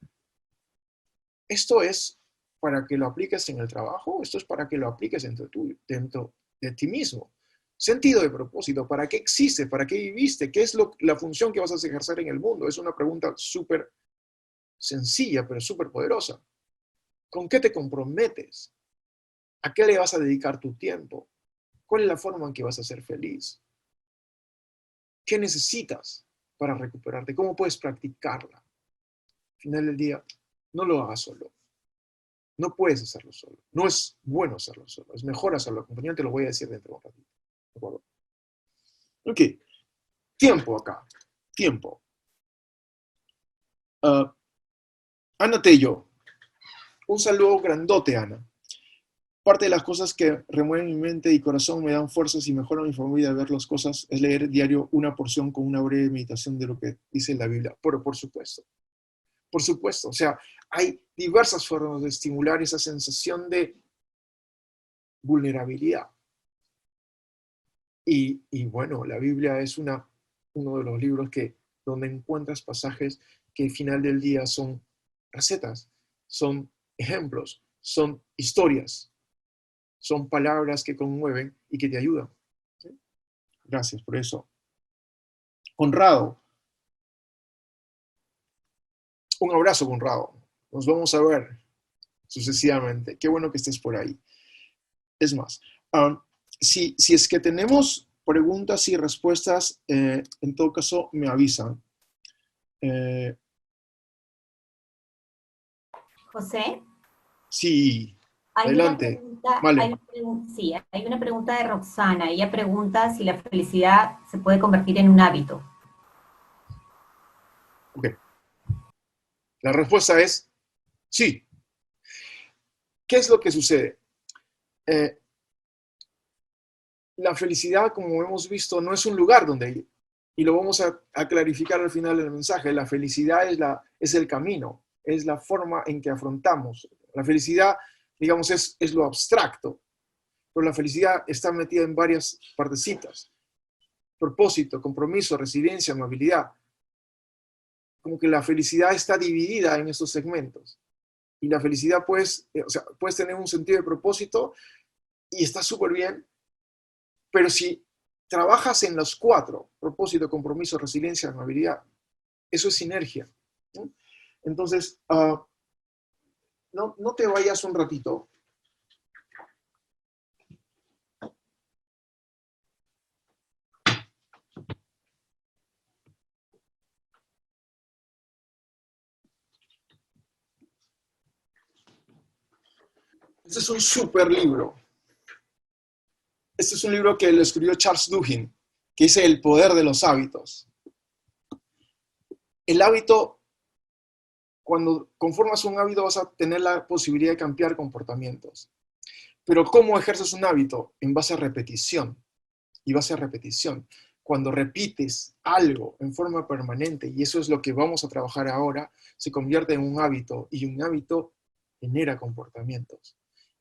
esto es para que lo apliques en el trabajo, esto es para que lo apliques dentro de ti mismo. Sentido de propósito, ¿para qué existe? ¿Para qué viviste? ¿Qué es la función que vas a ejercer en el mundo? Es una pregunta súper sencilla, pero súper poderosa. ¿Con qué te comprometes? ¿A qué le vas a dedicar tu tiempo? ¿Cuál es la forma en que vas a ser feliz? ¿Qué necesitas para recuperarte? ¿Cómo puedes practicarla? Al final del día, no lo hagas solo. No puedes hacerlo solo. No es bueno hacerlo solo. Es mejor hacerlo acompañado. Te lo voy a decir dentro de un ratito. ¿De acuerdo? Ok. Tiempo acá. Tiempo. Ana Tello. Un saludo grandote, Ana. Parte de las cosas que remueven mi mente y corazón, me dan fuerzas y mejoran mi forma de ver las cosas, es leer diario una porción con una breve meditación de lo que dice la Biblia. Pero por supuesto. Por supuesto. O sea, hay diversas formas de estimular esa sensación de vulnerabilidad. Y bueno, la Biblia es uno de los libros donde encuentras pasajes que al final del día son recetas, son ejemplos, son historias, son palabras que conmueven y que te ayudan. ¿Sí? Gracias por eso. Conrado, un abrazo, Conrado. Nos vamos a ver sucesivamente. Qué bueno que estés por ahí. Es más, si es que tenemos preguntas y respuestas, en todo caso me avisan. José. Sí, Hay adelante. Vale. Sí, hay una pregunta de Roxana. Ella pregunta si la felicidad se puede convertir en un hábito. Ok. La respuesta es sí. ¿Qué es lo que sucede? La felicidad, como hemos visto, no es un lugar donde ir. Y lo vamos a clarificar al final del mensaje. La felicidad es el camino, es la forma en que afrontamos. La felicidad, digamos, es lo abstracto, pero la felicidad está metida en varias partecitas. Propósito, compromiso, resiliencia, amabilidad. Como que la felicidad está dividida en estos segmentos. Y la felicidad, puedes tener un sentido de propósito y está súper bien, pero si trabajas en los 4, propósito, compromiso, resiliencia, amabilidad, eso es sinergia, ¿no? Entonces, no te vayas un ratito. Este es un súper libro. Este es un libro que lo escribió Charles Duhigg, que dice El poder de los hábitos. El hábito, cuando conformas un hábito, vas a tener la posibilidad de cambiar comportamientos. Pero ¿cómo ejerces un hábito? En base a repetición. Y base a repetición. Cuando repites algo en forma permanente, y eso es lo que vamos a trabajar ahora, se convierte en un hábito, y un hábito genera comportamientos.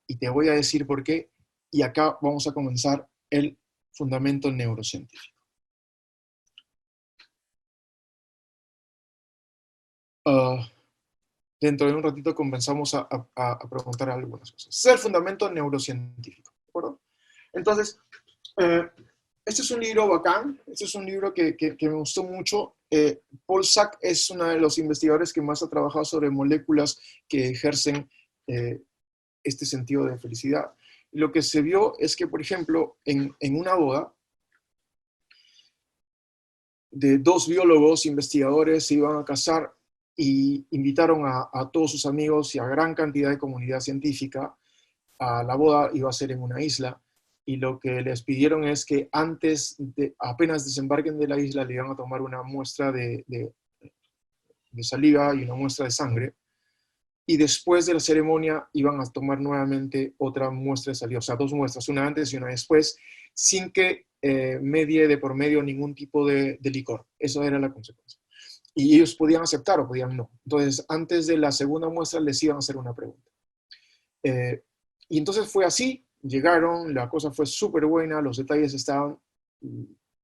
Y te voy a decir por qué, y acá vamos a comenzar el fundamento neurocientífico. Dentro de un ratito comenzamos a preguntar algunas cosas. Ese es el fundamento neurocientífico, ¿de acuerdo? Entonces, este es un libro bacán, este es un libro que me gustó mucho. Paul Sack es uno de los investigadores que más ha trabajado sobre moléculas que ejercen este sentido de felicidad. Y lo que se vio es que, por ejemplo, en una boda de dos biólogos investigadores se iban a casar y invitaron a todos sus amigos y a gran cantidad de comunidad científica. A la boda iba a ser en una isla, y lo que les pidieron es que apenas desembarquen de la isla, le iban a tomar una muestra de saliva y una muestra de sangre, y después de la ceremonia iban a tomar nuevamente otra muestra de saliva, o sea, dos muestras, una antes y una después, sin que medie de por medio ningún tipo de licor. Eso era la consecuencia. Y ellos podían aceptar o podían no. Entonces, antes de la segunda muestra les iban a hacer una pregunta. Y entonces fue así, llegaron, la cosa fue súper buena, los detalles estaban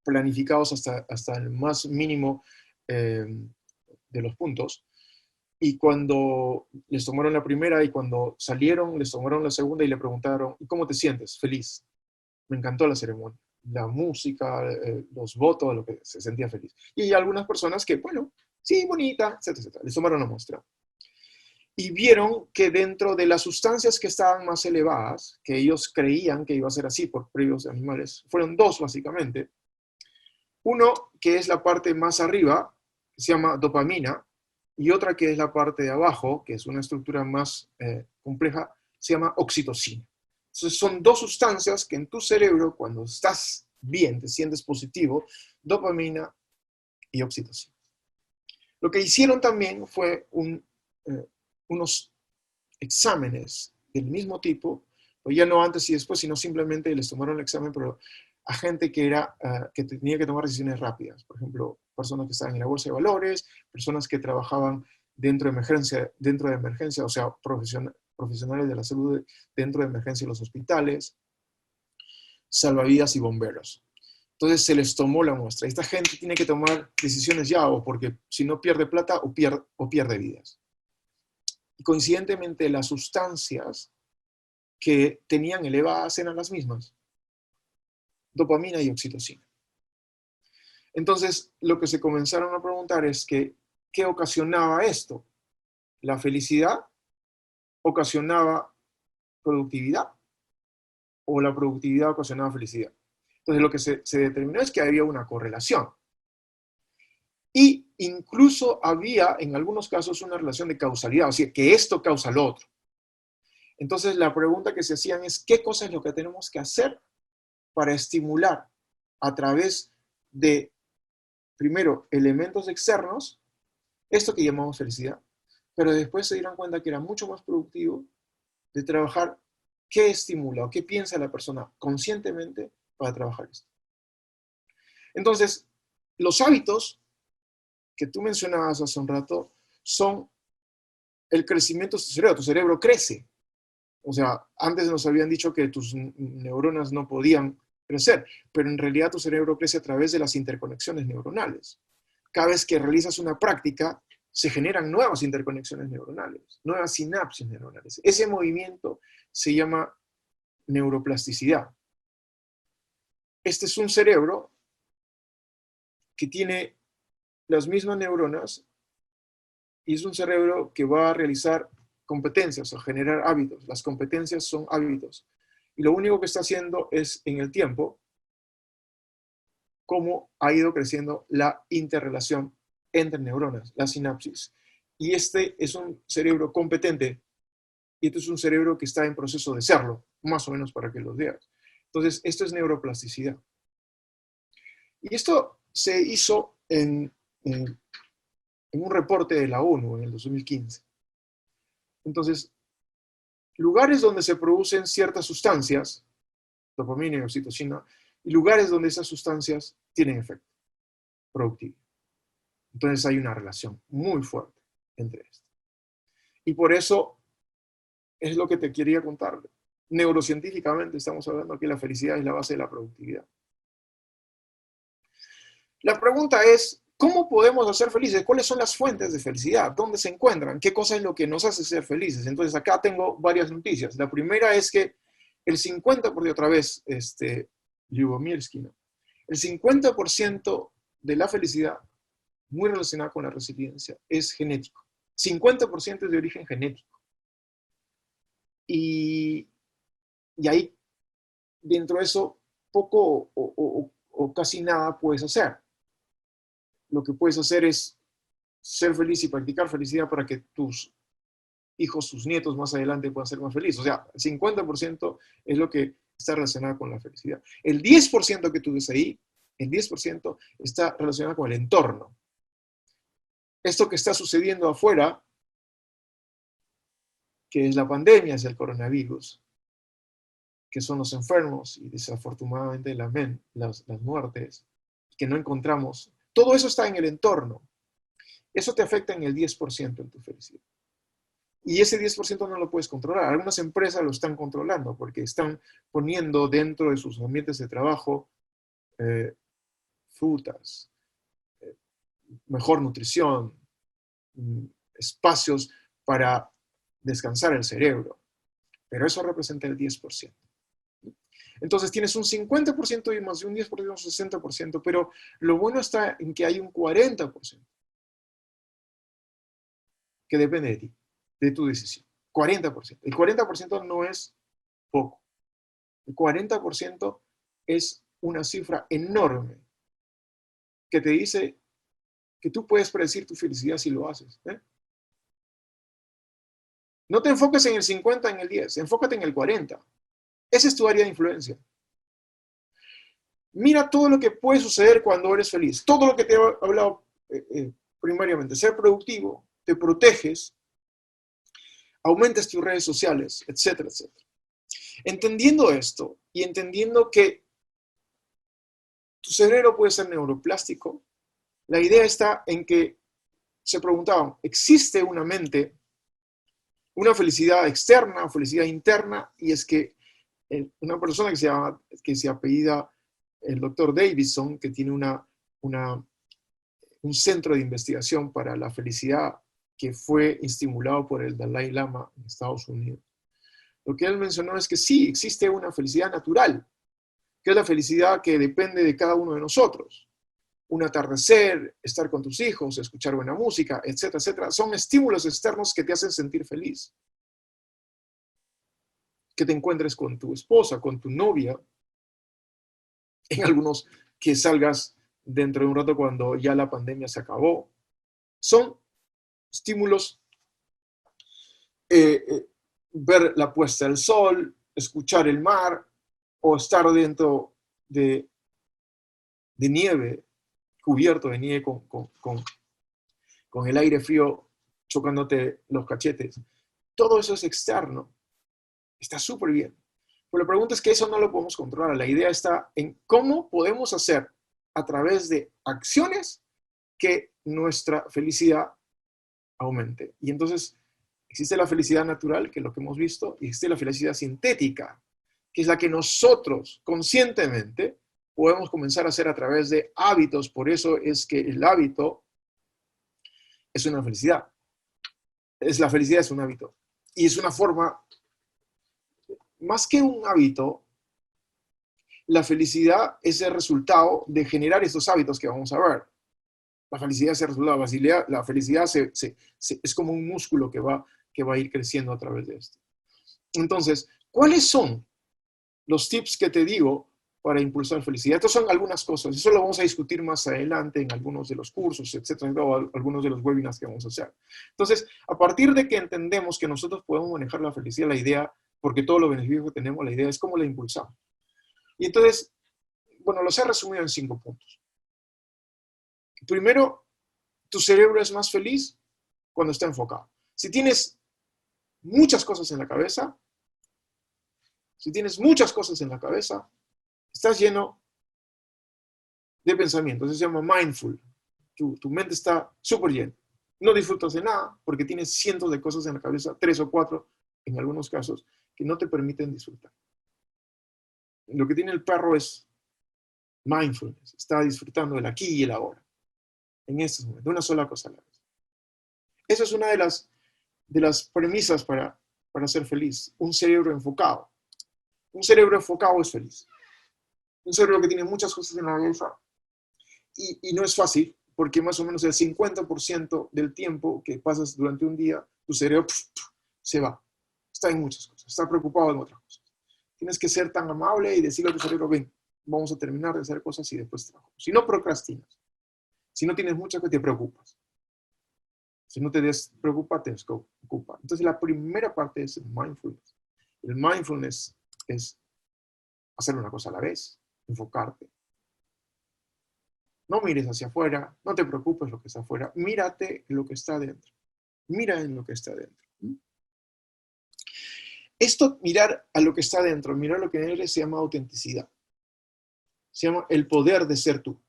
planificados hasta el más mínimo de los puntos. Y cuando les tomaron la primera y cuando salieron, les tomaron la segunda y le preguntaron, ¿y cómo te sientes? Feliz. Me encantó la ceremonia, la música, los votos, lo que se sentía feliz. Y hay algunas personas que, bueno, sí, bonita, etcétera, etcétera. Les tomaron la muestra. Y vieron que dentro de las sustancias que estaban más elevadas, que ellos creían que iba a ser así por previos animales, fueron dos básicamente. Uno, que es la parte más arriba, que se llama dopamina, y otra que es la parte de abajo, que es una estructura más compleja, se llama oxitocina. Entonces son dos sustancias que en tu cerebro, cuando estás bien, te sientes positivo, dopamina y oxitocina. Lo que hicieron también fue unos exámenes del mismo tipo, o ya no antes y después, sino simplemente les tomaron el examen, pero a gente que tenía que tomar decisiones rápidas. Por ejemplo, personas que estaban en la bolsa de valores, personas que trabajaban dentro de emergencia, o sea, profesionales de la salud dentro de emergencia en los hospitales, salvavidas y bomberos. Entonces se les tomó la muestra. Esta gente tiene que tomar decisiones ya, o porque si no pierde plata o pierde vidas. Y coincidentemente las sustancias que tenían elevadas eran las mismas, dopamina y oxitocina. Entonces, lo que se comenzaron a preguntar es que, ¿qué ocasionaba esto? ¿La felicidad ocasionaba productividad o la productividad ocasionaba felicidad? Entonces, lo que se determinó es que había una correlación. Y incluso había, en algunos casos, una relación de causalidad, o sea, que esto causa lo otro. Entonces, la pregunta que se hacían es, ¿qué cosa es lo que tenemos que hacer para estimular a través de, primero, elementos externos, esto que llamamos felicidad, pero después se dieron cuenta que era mucho más productivo de trabajar qué estimula o qué piensa la persona conscientemente para trabajar esto? Entonces, los hábitos que tú mencionabas hace un rato son el crecimiento de tu cerebro. Tu cerebro crece. O sea, antes nos habían dicho que tus neuronas no podían crecer, pero en realidad tu cerebro crece a través de las interconexiones neuronales. Cada vez que realizas una práctica, se generan nuevas interconexiones neuronales, nuevas sinapsis neuronales. Ese movimiento se llama neuroplasticidad. Este es un cerebro que tiene las mismas neuronas y es un cerebro que va a realizar competencias o generar hábitos. Las competencias son hábitos. Y lo único que está haciendo es, en el tiempo, cómo ha ido creciendo la interrelación entre neuronas, la sinapsis. Y este es un cerebro competente, y este es un cerebro que está en proceso de serlo, más o menos para que lo veas. Entonces, esto es neuroplasticidad. Y esto se hizo en un reporte de la ONU en el 2015. Entonces, lugares donde se producen ciertas sustancias, dopamina y oxitocina, y lugares donde esas sustancias tienen efecto productivo. Entonces hay una relación muy fuerte entre esto. Y por eso es lo que te quería contar. Neurocientíficamente estamos hablando que la felicidad es la base de la productividad. La pregunta es, ¿cómo podemos hacer felices? ¿Cuáles son las fuentes de felicidad? ¿Dónde se encuentran? ¿Qué cosa es lo que nos hace ser felices? Entonces acá tengo varias noticias. La primera es que el 50%, otra vez, Lyubomirsky, ¿no? El 50% de la felicidad, muy relacionada con la resiliencia, es genético. 50% es de origen genético. Y ahí, dentro de eso, poco o casi nada puedes hacer. Lo que puedes hacer es ser feliz y practicar felicidad para que tus hijos, tus nietos más adelante puedan ser más felices. O sea, el 50% es lo que está relacionado con la felicidad. El 10% que tú ves ahí, el 10% está relacionado con el entorno. Esto que está sucediendo afuera, que es la pandemia, es el coronavirus, que son los enfermos y desafortunadamente las muertes, que no encontramos, todo eso está en el entorno. Eso te afecta en el 10% en tu felicidad. Y ese 10% no lo puedes controlar. Algunas empresas lo están controlando porque están poniendo dentro de sus ambientes de trabajo frutas, mejor nutrición, espacios para descansar el cerebro. Pero eso representa el 10%. Entonces tienes un 50% y más de un 10%, un 60%, pero lo bueno está en que hay un 40% que depende de ti, de tu decisión. 40%. El 40% no es poco. El 40% es una cifra enorme que te dice que tú puedes predecir tu felicidad si lo haces. No te enfoques en el 50, en el 10, enfócate en el 40. Esa es tu área de influencia. Mira todo lo que puede suceder cuando eres feliz. Todo lo que te he hablado primariamente. Ser productivo, te proteges, aumentas tus redes sociales, etcétera, etcétera. Entendiendo esto y entendiendo que tu cerebro puede ser neuroplástico, la idea está en que se preguntaban, ¿existe una mente, una felicidad externa o felicidad interna? Y es que una persona que se apellida el doctor Davidson, que tiene un centro de investigación para la felicidad que fue estimulado por el Dalai Lama en Estados Unidos. Lo que él mencionó es que sí, existe una felicidad natural, que es la felicidad que depende de cada uno de nosotros. Un atardecer, estar con tus hijos, escuchar buena música, etcétera, etcétera. Son estímulos externos que te hacen sentir feliz. Que te encuentres con tu esposa, con tu novia, en algunos que salgas dentro de un rato cuando ya la pandemia se acabó. Son estímulos, ver la puesta del sol, escuchar el mar o estar dentro de nieve, cubierto de nieve con el aire frío chocándote los cachetes. Todo eso es externo. Está súper bien. Pero la pregunta es que eso no lo podemos controlar. La idea está en cómo podemos hacer a través de acciones que nuestra felicidad aumente. Y entonces existe la felicidad natural, que es lo que hemos visto, y existe la felicidad sintética, que es la que nosotros conscientemente podemos comenzar a hacer a través de hábitos. Por eso es que el hábito es una felicidad. La felicidad es un hábito. Y es una forma, más que un hábito, la felicidad es el resultado de generar estos hábitos que vamos a ver. La felicidad se resuelve, la felicidad es como un músculo que va a ir creciendo a través de esto. Entonces, ¿cuáles son los tips que te digo para impulsar felicidad? Estas son algunas cosas. Eso lo vamos a discutir más adelante en algunos de los cursos, etcétera, o algunos de los webinars que vamos a hacer. Entonces, a partir de que entendemos que nosotros podemos manejar la felicidad, la idea, porque todos los beneficios que tenemos, la idea es cómo la impulsamos. Y entonces, bueno, los he resumido en 5 puntos. Primero, tu cerebro es más feliz cuando está enfocado. Si tienes muchas cosas en la cabeza, estás lleno de pensamientos. Eso se llama mindful. Tu mente está súper llena. No disfrutas de nada porque tienes cientos de cosas en la cabeza, 3 o 4 en algunos casos, que no te permiten disfrutar. Lo que tiene el perro es mindfulness. Está disfrutando del aquí y el ahora. En estos momentos, de una sola cosa a la vez. Esa es una de las premisas para ser feliz. Un cerebro enfocado. Un cerebro enfocado es feliz. Un cerebro que tiene muchas cosas en la cabeza y no es fácil, porque más o menos el 50% del tiempo que pasas durante un día, tu cerebro se va. Está en muchas cosas, está preocupado en otras cosas. Tienes que ser tan amable y decirle a tu cerebro, ven, vamos a terminar de hacer cosas y después trabajo. Si no procrastinas, si no tienes mucho que te preocupas, si no te preocupa, te ocupa. Entonces la primera parte es el mindfulness. El mindfulness es hacer una cosa a la vez, enfocarte. No mires hacia afuera, no te preocupes lo que está afuera, mírate lo que está dentro. Mira en lo que está dentro. Esto, mirar a lo que está dentro, mirar lo que eres, se llama autenticidad. Se llama el poder de ser tú.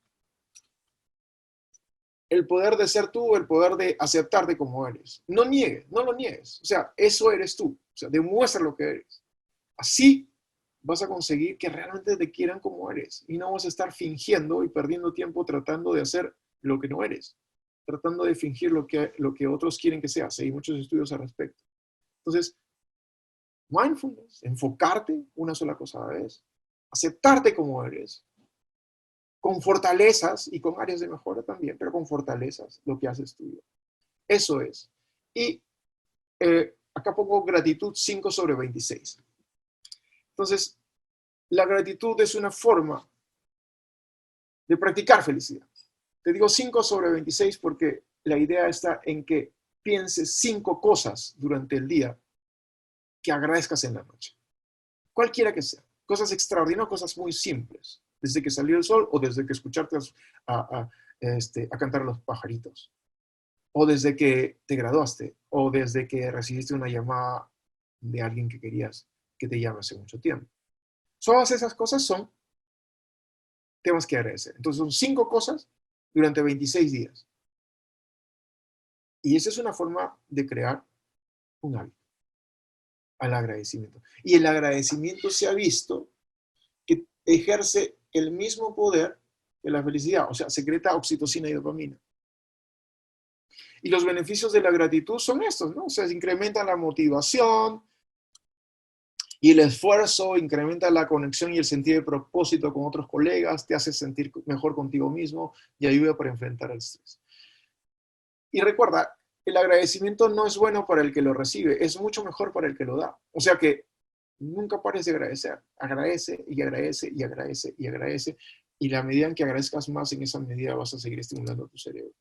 El poder de ser tú, el poder de aceptarte como eres. No niegues, no lo niegues. O sea, eso eres tú. O sea, demuestra lo que eres. Así vas a conseguir que realmente te quieran como eres. Y no vas a estar fingiendo y perdiendo tiempo tratando de hacer lo que no eres. Tratando de fingir lo que otros quieren que seas. Hay muchos estudios al respecto. Entonces, mindfulness, enfocarte una sola cosa a la vez. Aceptarte como eres. Con fortalezas y con áreas de mejora también, pero con fortalezas, lo que haces tuyo. Eso es. Y acá pongo gratitud 5/26. Entonces, la gratitud es una forma de practicar felicidad. Te digo 5/26 porque la idea está en que pienses 5 cosas durante el día que agradezcas en la noche. Cualquiera que sea. Cosas extraordinarias, cosas muy simples. Desde que salió el sol o desde que escucharte a cantar a los pajaritos. O desde que te graduaste. O desde que recibiste una llamada de alguien que querías que te llame hace mucho tiempo. Todas esas cosas son temas que agradecer. Entonces son 5 cosas durante 26 días. Y esa es una forma de crear un hábito al agradecimiento. Y el agradecimiento se ha visto que ejerce el mismo poder que la felicidad, o sea, secreta oxitocina y dopamina. Y los beneficios de la gratitud son estos, ¿no? O sea, se incrementa la motivación y el esfuerzo, incrementa la conexión y el sentido de propósito con otros colegas, te hace sentir mejor contigo mismo y ayuda para enfrentar el estrés. Y recuerda, el agradecimiento no es bueno para el que lo recibe, es mucho mejor para el que lo da. O sea que nunca pares de agradecer. Agradece y agradece y agradece y agradece. Y la medida en que agradezcas más, en esa medida vas a seguir estimulando tu cerebro.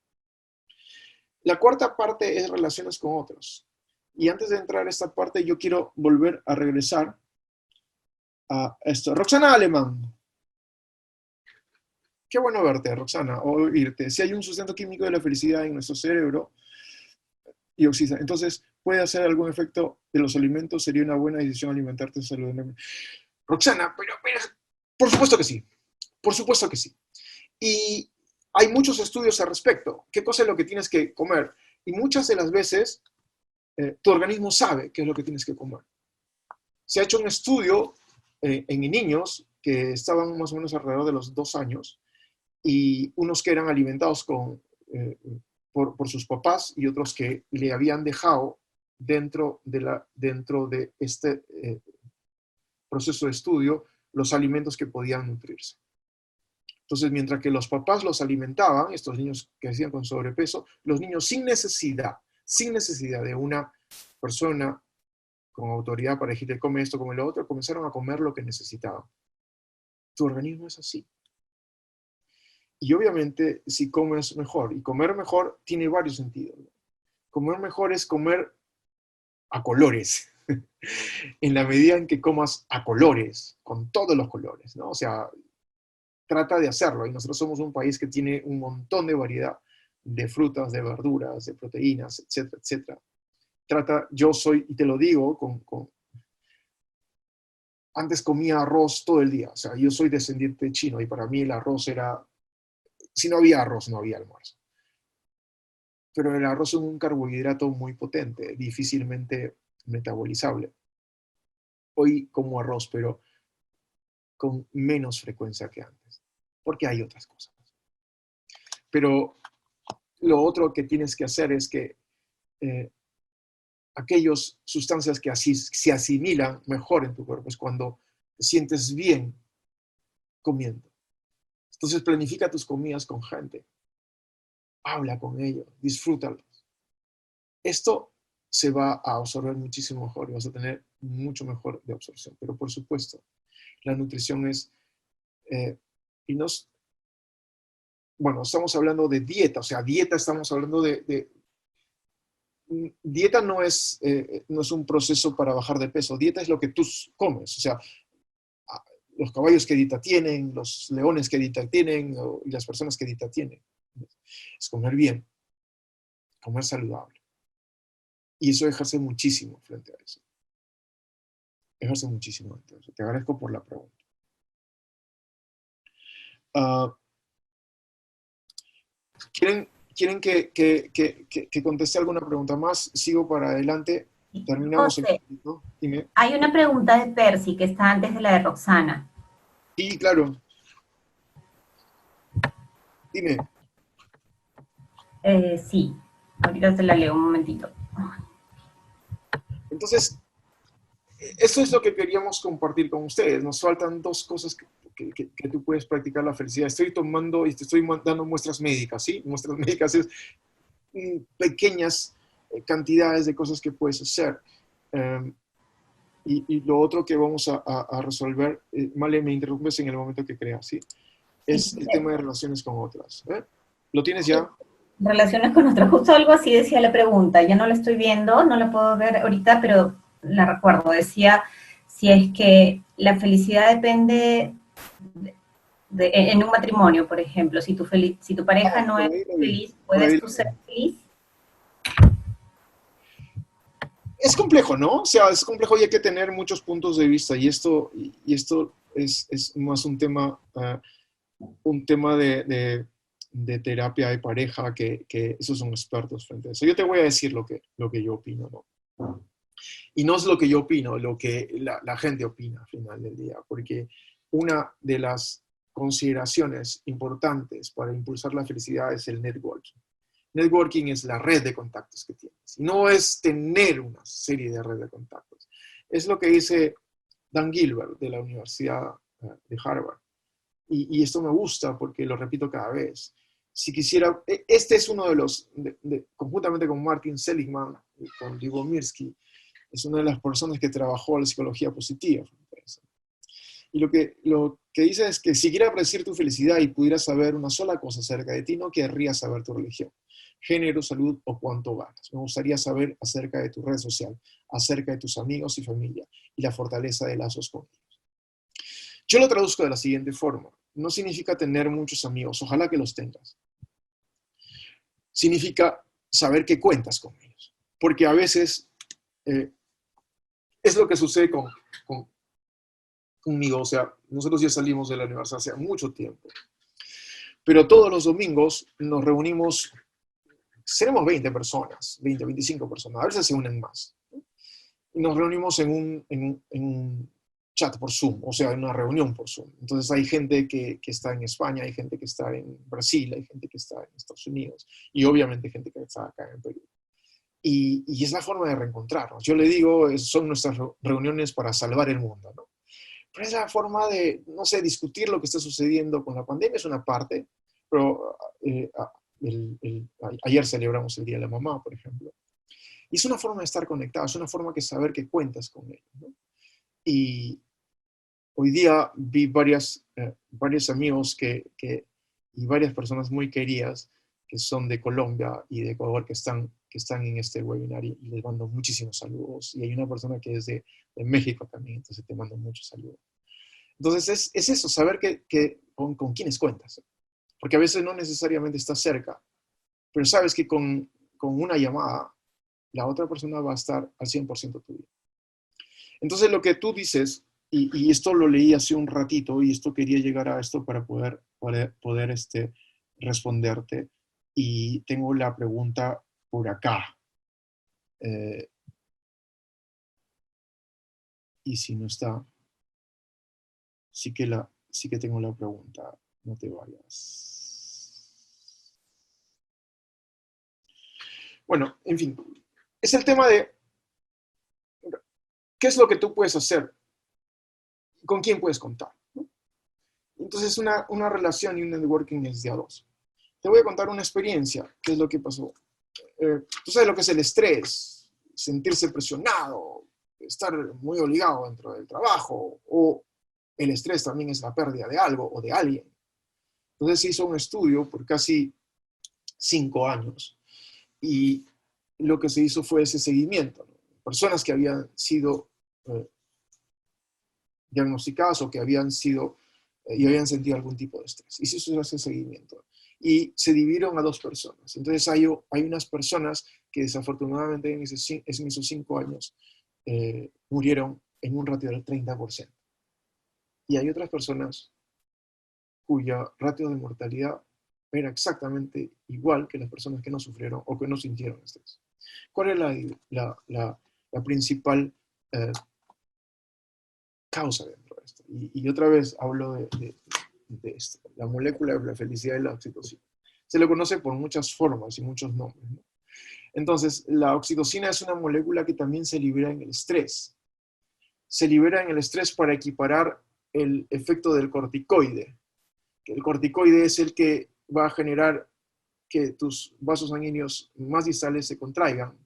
La cuarta parte es relaciones con otros. Y antes de entrar a esta parte, yo quiero volver a regresar a esto. Roxana Alemán. Qué bueno verte, Roxana, o oírte. Si hay un sustento químico de la felicidad en nuestro cerebro y oxida, entonces puede hacer algún efecto de los alimentos, sería una buena decisión alimentarte saludablemente. Roxana, pero por supuesto que sí. Por supuesto que sí. Y hay muchos estudios al respecto. ¿Qué cosa es lo que tienes que comer? Y muchas de las veces tu organismo sabe qué es lo que tienes que comer. Se ha hecho un estudio en niños que estaban más o menos alrededor de los 2 años y unos que eran alimentados por sus papás y otros que le habían dejado dentro de este proceso de estudio los alimentos que podían nutrirse. Entonces, mientras que los papás los alimentaban, estos niños que hacían con sobrepeso, los niños sin necesidad de una persona con autoridad para decirle come esto, come lo otro, comenzaron a comer lo que necesitaban. Tu organismo es así. Y obviamente si comes mejor, y comer mejor tiene varios sentidos. Comer mejor es comer a colores, en la medida en que comas a colores, con todos los colores, ¿no? O sea, trata de hacerlo, y nosotros somos un país que tiene un montón de variedad de frutas, de verduras, de proteínas, etcétera, etcétera. Yo soy, y te lo digo, antes comía arroz todo el día, o sea, yo soy descendiente chino, y para mí el arroz era, si no había arroz, no había almuerzo. Pero el arroz es un carbohidrato muy potente, difícilmente metabolizable. Hoy como arroz, pero con menos frecuencia que antes, porque hay otras cosas. Pero lo otro que tienes que hacer es que aquellas sustancias que así se asimilan mejor en tu cuerpo es cuando te sientes bien comiendo. Entonces planifica tus comidas con gente, habla con ellos, disfrútalos. Esto se va a absorber muchísimo mejor y vas a tener mucho mejor de absorción. Pero por supuesto, la nutrición es, y nos, bueno, estamos hablando de dieta, o sea, dieta estamos hablando dieta no es un proceso para bajar de peso, dieta es lo que tú comes, o sea, los caballos que dieta tienen, los leones que dieta tienen, y las personas que dieta tienen. Es comer bien, comer saludable. Y eso ejerce muchísimo frente a eso. Ejerce muchísimo. Entonces, te agradezco por la pregunta. ¿Quieren que conteste alguna pregunta más? Sigo para adelante. Terminamos José, el ¿no? Dime. hay una pregunta de Percy que está antes de la de Roxana. Sí, claro. Dime. Sí, ahorita te la leo un momentito. Entonces, eso es lo que queríamos compartir con ustedes. Nos faltan dos cosas que tú puedes practicar la felicidad. Estoy tomando y te estoy dando muestras médicas, ¿sí? Muestras médicas es pequeñas cantidades de cosas que puedes hacer. Y lo otro que vamos a resolver, Male, me interrumpes en el momento que creas, ¿sí? Es Sí, el tema de relaciones con otras. ¿Lo tienes ya? relaciones con otro, justo algo así decía la pregunta, ya no la estoy viendo, no la puedo ver ahorita, pero la recuerdo, decía si es que la felicidad depende en un matrimonio, por ejemplo, si tu pareja no Por es ahí lo vi. feliz, Por ahí ¿puedes tú lo ser vi. feliz? Es complejo, ¿no? O sea, es complejo y hay que tener muchos puntos de vista y esto es más un tema de terapia de pareja que esos son expertos frente a eso. Yo te voy a decir lo que yo opino, ¿no? Y no es lo que yo opino, lo que la gente opina al final del día, porque una de las consideraciones importantes para impulsar la felicidad es el networking. Networking es la red de contactos que tienes. No es tener una serie de red de contactos. Es lo que dice Dan Gilbert de la Universidad de Harvard. Y esto me gusta porque lo repito cada vez. Si quisiera, este es uno de los, conjuntamente con Martin Seligman y con Vygotsky, es una de las personas que trabajó la psicología positiva. Y lo que dice es que si quieres predecir tu felicidad y pudieras saber una sola cosa acerca de ti, no querrías saber tu religión, género, salud o cuánto ganas. Me gustaría saber acerca de tu red social, acerca de tus amigos y familia y la fortaleza de lazos con ellos. Yo lo traduzco de la siguiente forma. No significa tener muchos amigos, ojalá que los tengas. Significa saber que cuentas con ellos. Porque a veces es lo que sucede conmigo. O sea, nosotros ya salimos de la universidad hace mucho tiempo. Pero todos los domingos nos reunimos, seremos 20 personas, 20, 25 personas, a veces se unen más. Y nos reunimos en un chat por Zoom, o sea, en una reunión por Zoom. Entonces hay gente que está en España, hay gente que está en Brasil, hay gente que está en Estados Unidos y obviamente gente que está acá en Perú. Y es la forma de reencontrarnos. Yo le digo, son nuestras reuniones para salvar el mundo, ¿no? Pero es la forma de, no sé, discutir lo que está sucediendo con la pandemia, es una parte, pero ayer celebramos el Día de la Mamá, por ejemplo. Y es una forma de estar conectado, es una forma de saber que cuentas con ellos, ¿no? Y hoy día vi varios amigos y varias personas muy queridas que son de Colombia y de Ecuador que están en este webinar y les mando muchísimos saludos. Y hay una persona que es de México también, entonces te mando muchos saludos. Entonces es eso, saber con quiénes cuentas. Porque a veces no necesariamente estás cerca, pero sabes que con una llamada la otra persona va a estar al 100% tuyo. Entonces lo que tú dices, y esto lo leí hace un ratito, y esto quería llegar a esto para poder responderte, y tengo la pregunta por acá. Y si no está, sí que tengo la pregunta, no te vayas. Bueno, en fin, es el tema de qué es lo que tú puedes hacer, con quién puedes contar, ¿no? Entonces una relación y un networking es de a dos. Te voy a contar una experiencia, qué es lo que pasó. Tú sabes lo que es el estrés, sentirse presionado, estar muy obligado dentro del trabajo, o el estrés también es la pérdida de algo o de alguien. Entonces se hizo un estudio por casi 5 años y lo que se hizo fue ese seguimiento, ¿no? Personas que habían sido diagnosticadas o que habían sido y habían sentido algún tipo de estrés. Y se hizo ese seguimiento. Y se dividieron a 2 personas. Entonces hay unas personas que desafortunadamente en esos 5 años murieron en un ratio del 30%. Y hay otras personas cuya ratio de mortalidad era exactamente igual que las personas que no sufrieron o que no sintieron estrés. ¿Cuál es la principal causa dentro de esto? Y otra vez hablo de esto, la molécula de la felicidad y la oxitocina. Se le conoce por muchas formas y muchos nombres, ¿no? Entonces, la oxitocina es una molécula que también se libera en el estrés. Se libera en el estrés para equiparar el efecto del corticoide. El corticoide es el que va a generar que tus vasos sanguíneos más distales se contraigan,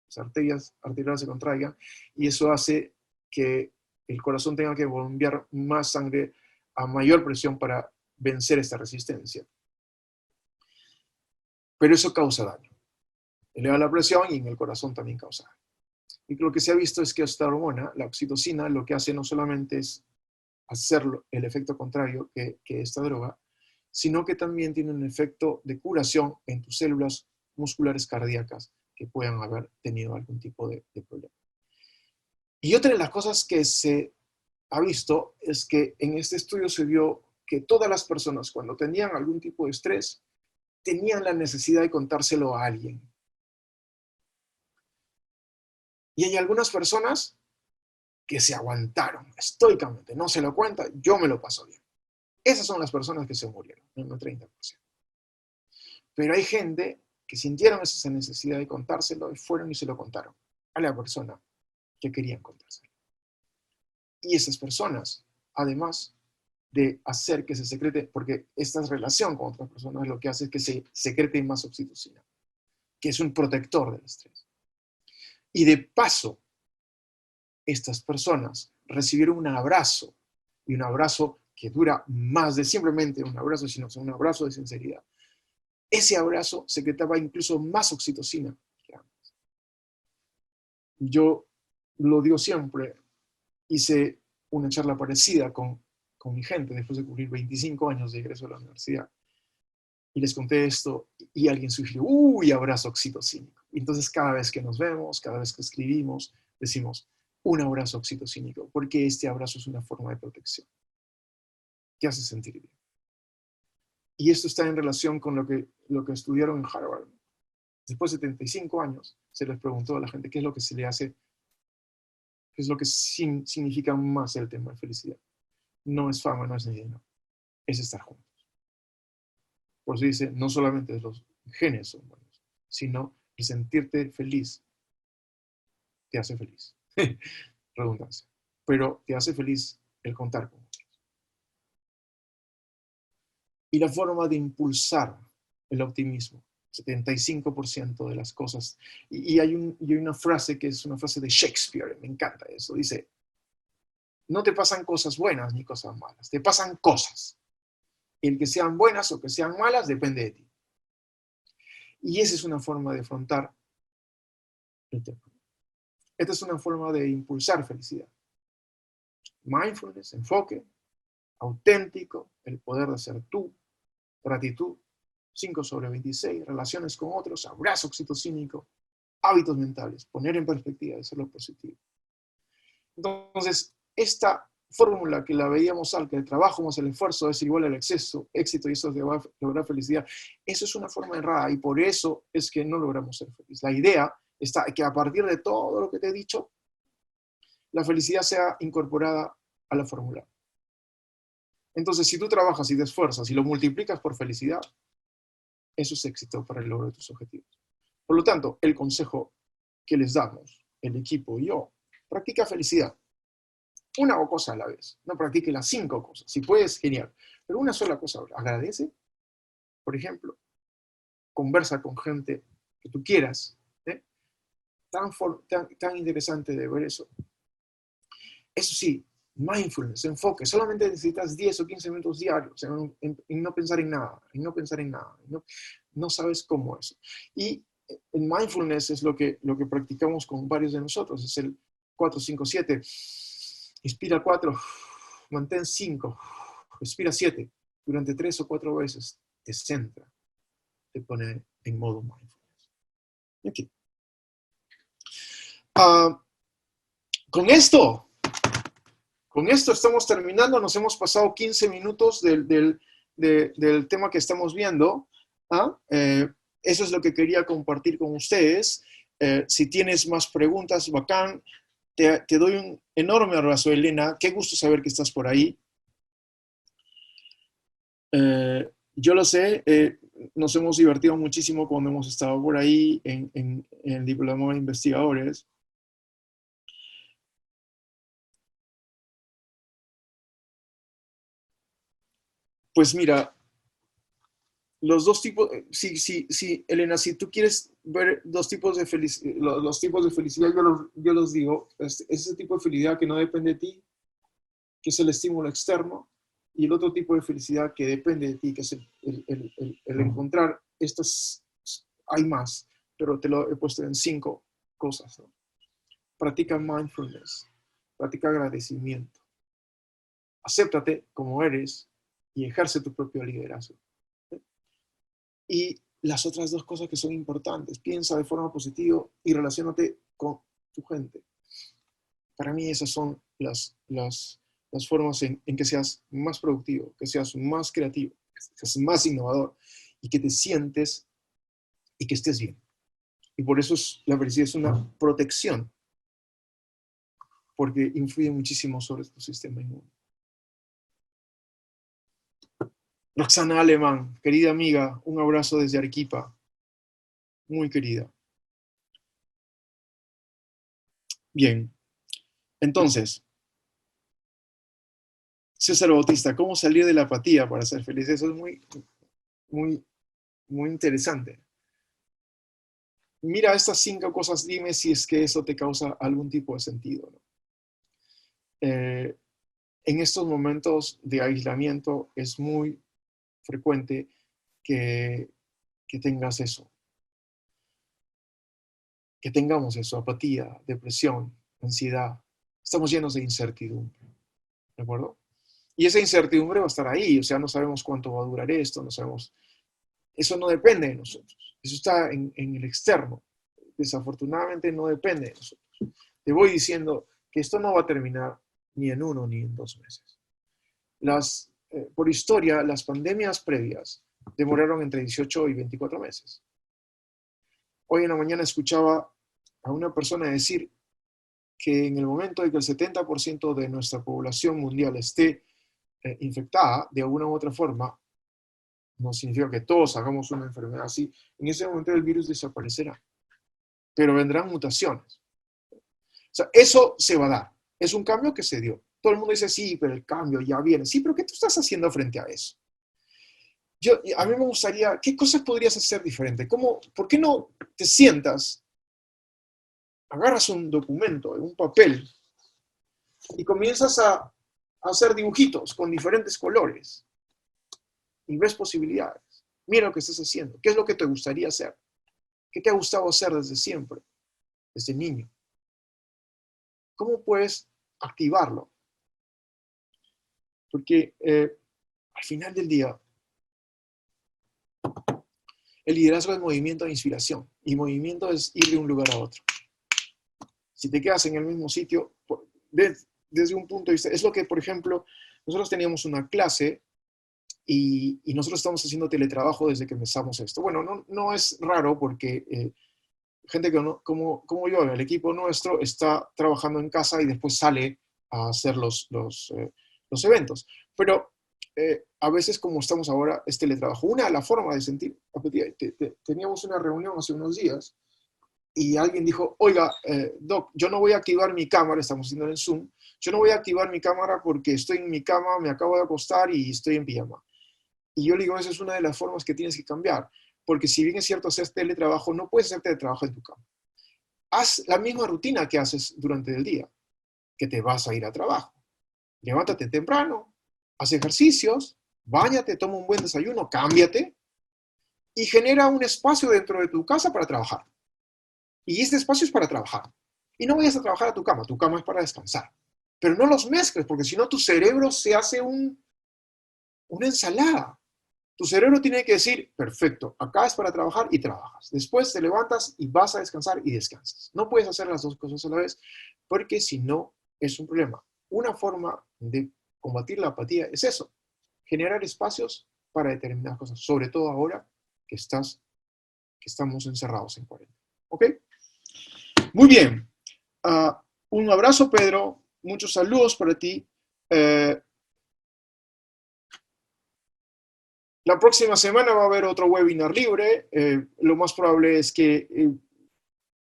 las arterias arteriales se contraigan, y eso hace que el corazón tenga que bombear más sangre a mayor presión para vencer esta resistencia. Pero eso causa daño. Eleva la presión y en el corazón también causa daño. Y lo que se ha visto es que esta hormona, la oxitocina, lo que hace no solamente es hacer el efecto contrario que esta droga, sino que también tiene un efecto de curación en tus células musculares cardíacas que puedan haber tenido algún tipo de problema. Y otra de las cosas que se ha visto es que en este estudio se vio que todas las personas cuando tenían algún tipo de estrés tenían la necesidad de contárselo a alguien. Y hay algunas personas que se aguantaron estoicamente, no se lo cuenta, yo me lo paso bien. Esas son las personas que se murieron, en un 30%. Pero hay gente que sintieron esa necesidad de contárselo y fueron y se lo contaron a la persona que querían contárselo. Y esas personas, además de hacer que se secrete, porque esta relación con otras personas lo que hace es que se secrete más oxitocina, que es un protector del estrés. Y de paso, estas personas recibieron un abrazo, y un abrazo que dura más de simplemente un abrazo, sino un abrazo de sinceridad. Ese abrazo secretaba incluso más oxitocina que antes. Yo lo digo siempre, hice una charla parecida con mi gente después de cumplir 25 años de egreso a la universidad. Y les conté esto y alguien sugirió, uy, abrazo oxitocínico. Y entonces cada vez que nos vemos, cada vez que escribimos, decimos, un abrazo oxitocínico, porque este abrazo es una forma de protección. Te hace sentir bien. Y esto está en relación con lo que estudiaron en Harvard. Después de 75 años, se les preguntó a la gente qué es lo que se le hace, qué es lo que significa más el tema de felicidad. No es fama, no es dinero, es estar juntos. Por eso dice, no solamente los genes son buenos, sino el sentirte feliz te hace feliz. Redundancia. Pero te hace feliz el contar con otros. Y la forma de impulsar el optimismo, 75% de las cosas. Y hay una frase que es una frase de Shakespeare, me encanta eso, dice, no te pasan cosas buenas ni cosas malas, te pasan cosas. El que sean buenas o que sean malas depende de ti. Y esa es una forma de afrontar el tema. Esta es una forma de impulsar felicidad. Mindfulness, enfoque, auténtico, el poder de ser tú, gratitud, 5/26, relaciones con otros, abrazo oxitocínico, hábitos mentales, poner en perspectiva, eso es lo positivo. Entonces, esta fórmula que la veíamos al que el trabajo más el esfuerzo es igual al éxito y eso es lograr felicidad, eso es una forma errada y por eso es que no logramos ser felices. La idea está que a partir de todo lo que te he dicho, la felicidad sea incorporada a la fórmula. Entonces, si tú trabajas y te esfuerzas y lo multiplicas por felicidad, eso es éxito para el logro de tus objetivos. Por lo tanto, el consejo que les damos, el equipo y yo, practica felicidad. Una cosa a la vez. No practique las 5 cosas. Si puedes, genial. Pero una sola cosa ahora. Agradece, por ejemplo. Conversa con gente que tú quieras. ¿eh? Tan interesante de ver eso. Eso sí, mindfulness, enfoque. Solamente necesitas 10 o 15 minutos diarios en no pensar en nada. No sabes cómo eso. Y el mindfulness es lo que practicamos con varios de nosotros. Es el 4-5-7. Inspira 4, mantén 5, respira 7. Durante 3 o 4 veces te centra, te pone en modo mindfulness. Aquí. Con esto estamos terminando. Nos hemos pasado 15 minutos del tema que estamos viendo. Eso es lo que quería compartir con ustedes. Si tienes más preguntas, bacán. Te doy un enorme abrazo, Elena. Qué gusto saber que estás por ahí. Yo lo sé, nos hemos divertido muchísimo cuando hemos estado por ahí en el Diploma de Investigadores. Pues mira, los dos tipos, sí, Elena, si tú quieres ver los tipos de felicidad, yo los digo, es ese tipo de felicidad que no depende de ti, que es el estímulo externo, y el otro tipo de felicidad que depende de ti, que es el encontrar estas, hay más, pero te lo he puesto en 5 cosas, ¿no? Practica mindfulness, practica agradecimiento, acéptate como eres y ejerce tu propio liderazgo. Y las otras 2 cosas que son importantes, piensa de forma positiva y relaciónate con tu gente. Para mí esas son las formas en que seas más productivo, que seas más creativo, que seas más innovador y que te sientes y que estés bien. Y por eso la felicidad es una protección, porque influye muchísimo sobre tu sistema inmune. Roxana Alemán, querida amiga, un abrazo desde Arequipa, muy querida. Bien, entonces, César Bautista, ¿cómo salir de la apatía para ser feliz? Eso es muy interesante. Mira estas 5 cosas, dime si es que eso te causa algún tipo de sentido, ¿no? En estos momentos de aislamiento es muy frecuente que tengas eso. Que tengamos eso, apatía, depresión, ansiedad. Estamos llenos de incertidumbre, ¿de acuerdo? Y esa incertidumbre va a estar ahí, o sea, no sabemos cuánto va a durar esto, no sabemos. Eso no depende de nosotros, eso está en el externo. Desafortunadamente no depende de nosotros. Te voy diciendo que esto no va a terminar ni en 1 ni en 2 meses. Por historia, las pandemias previas demoraron entre 18 y 24 meses. Hoy en la mañana escuchaba a una persona decir que en el momento de que el 70% de nuestra población mundial esté infectada de alguna u otra forma, no significa que todos hagamos una enfermedad así, en ese momento el virus desaparecerá. Pero vendrán mutaciones. O sea, eso se va a dar. Es un cambio que se dio. Todo el mundo dice, sí, pero el cambio ya viene. Sí, pero ¿qué tú estás haciendo frente a eso? A mí me gustaría, ¿qué cosas podrías hacer diferente? ¿Por qué no te sientas, agarras un documento, un papel, y comienzas a hacer dibujitos con diferentes colores y ves posibilidades? Mira lo que estás haciendo. ¿Qué es lo que te gustaría hacer? ¿Qué te ha gustado hacer desde siempre, desde niño? ¿Cómo puedes activarlo? Porque al final del día, el liderazgo es movimiento de inspiración y movimiento es ir de un lugar a otro. Si te quedas en el mismo sitio, desde un punto de vista, es lo que, por ejemplo, nosotros teníamos una clase y nosotros estamos haciendo teletrabajo desde que empezamos esto. Bueno, no es raro porque gente como yo, el equipo nuestro, está trabajando en casa y después sale a hacer los eventos. Pero a veces, como estamos ahora, es teletrabajo. Una de las formas de sentir apatía, teníamos una reunión hace unos días y alguien dijo, oiga, Doc, yo no voy a activar mi cámara, estamos haciendo en Zoom, yo no voy a activar mi cámara porque estoy en mi cama, me acabo de acostar y estoy en pijama. Y yo le digo, esa es una de las formas que tienes que cambiar, porque si bien es cierto hacer teletrabajo, no puedes hacer teletrabajo en tu cama. Haz la misma rutina que haces durante el día, que te vas a ir a trabajo. Levántate temprano, haz ejercicios, báñate, toma un buen desayuno, cámbiate y genera un espacio dentro de tu casa para trabajar. Y este espacio es para trabajar. Y no vayas a trabajar a tu cama es para descansar. Pero no los mezcles, porque si no tu cerebro se hace una ensalada. Tu cerebro tiene que decir, perfecto, acá es para trabajar y trabajas. Después te levantas y vas a descansar y descansas. No puedes hacer las dos cosas a la vez, porque si no, es un problema. Una forma de combatir la apatía es eso, generar espacios para determinadas cosas, sobre todo ahora que estamos encerrados en cuarentena. ¿Ok? Muy bien. Un abrazo, Pedro. Muchos saludos para ti. La próxima semana va a haber otro webinar libre. Lo más probable es que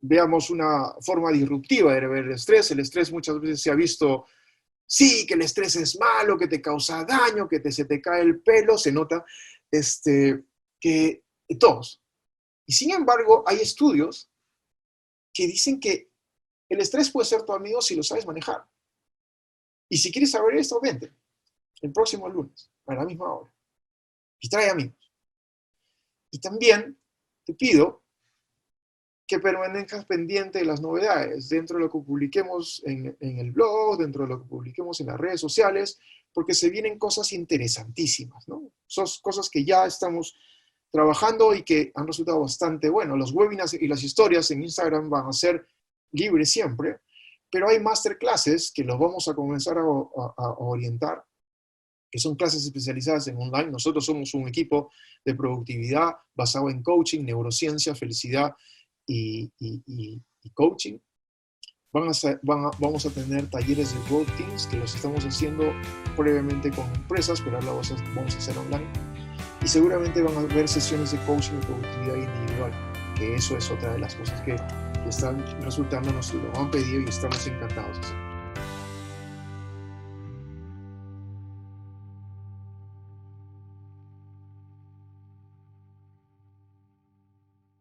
veamos una forma disruptiva de ver el estrés. El estrés muchas veces se ha visto, sí, que el estrés es malo, que te causa daño, que se te cae el pelo, se nota, que todos. Y sin embargo, hay estudios que dicen que el estrés puede ser tu amigo si lo sabes manejar. Y si quieres saber esto, vente el próximo lunes, a la misma hora. Y trae amigos. Y también te pido que permanezcas pendiente de las novedades dentro de lo que publiquemos en el blog, dentro de lo que publiquemos en las redes sociales, porque se vienen cosas interesantísimas, ¿no? Son cosas que ya estamos trabajando y que han resultado bastante buenos. Los webinars y las historias en Instagram van a ser libres siempre, pero hay masterclasses que los vamos a comenzar a orientar, que son clases especializadas en online. Nosotros somos un equipo de productividad basado en coaching, neurociencia, felicidad y coaching. Vamos a tener talleres de Growth Teams que los estamos haciendo previamente con empresas, pero ahora vamos a hacer online. Y seguramente van a haber sesiones de coaching y productividad individual, que eso es otra de las cosas que están resultando, nos lo han pedido y estamos encantados de hacer.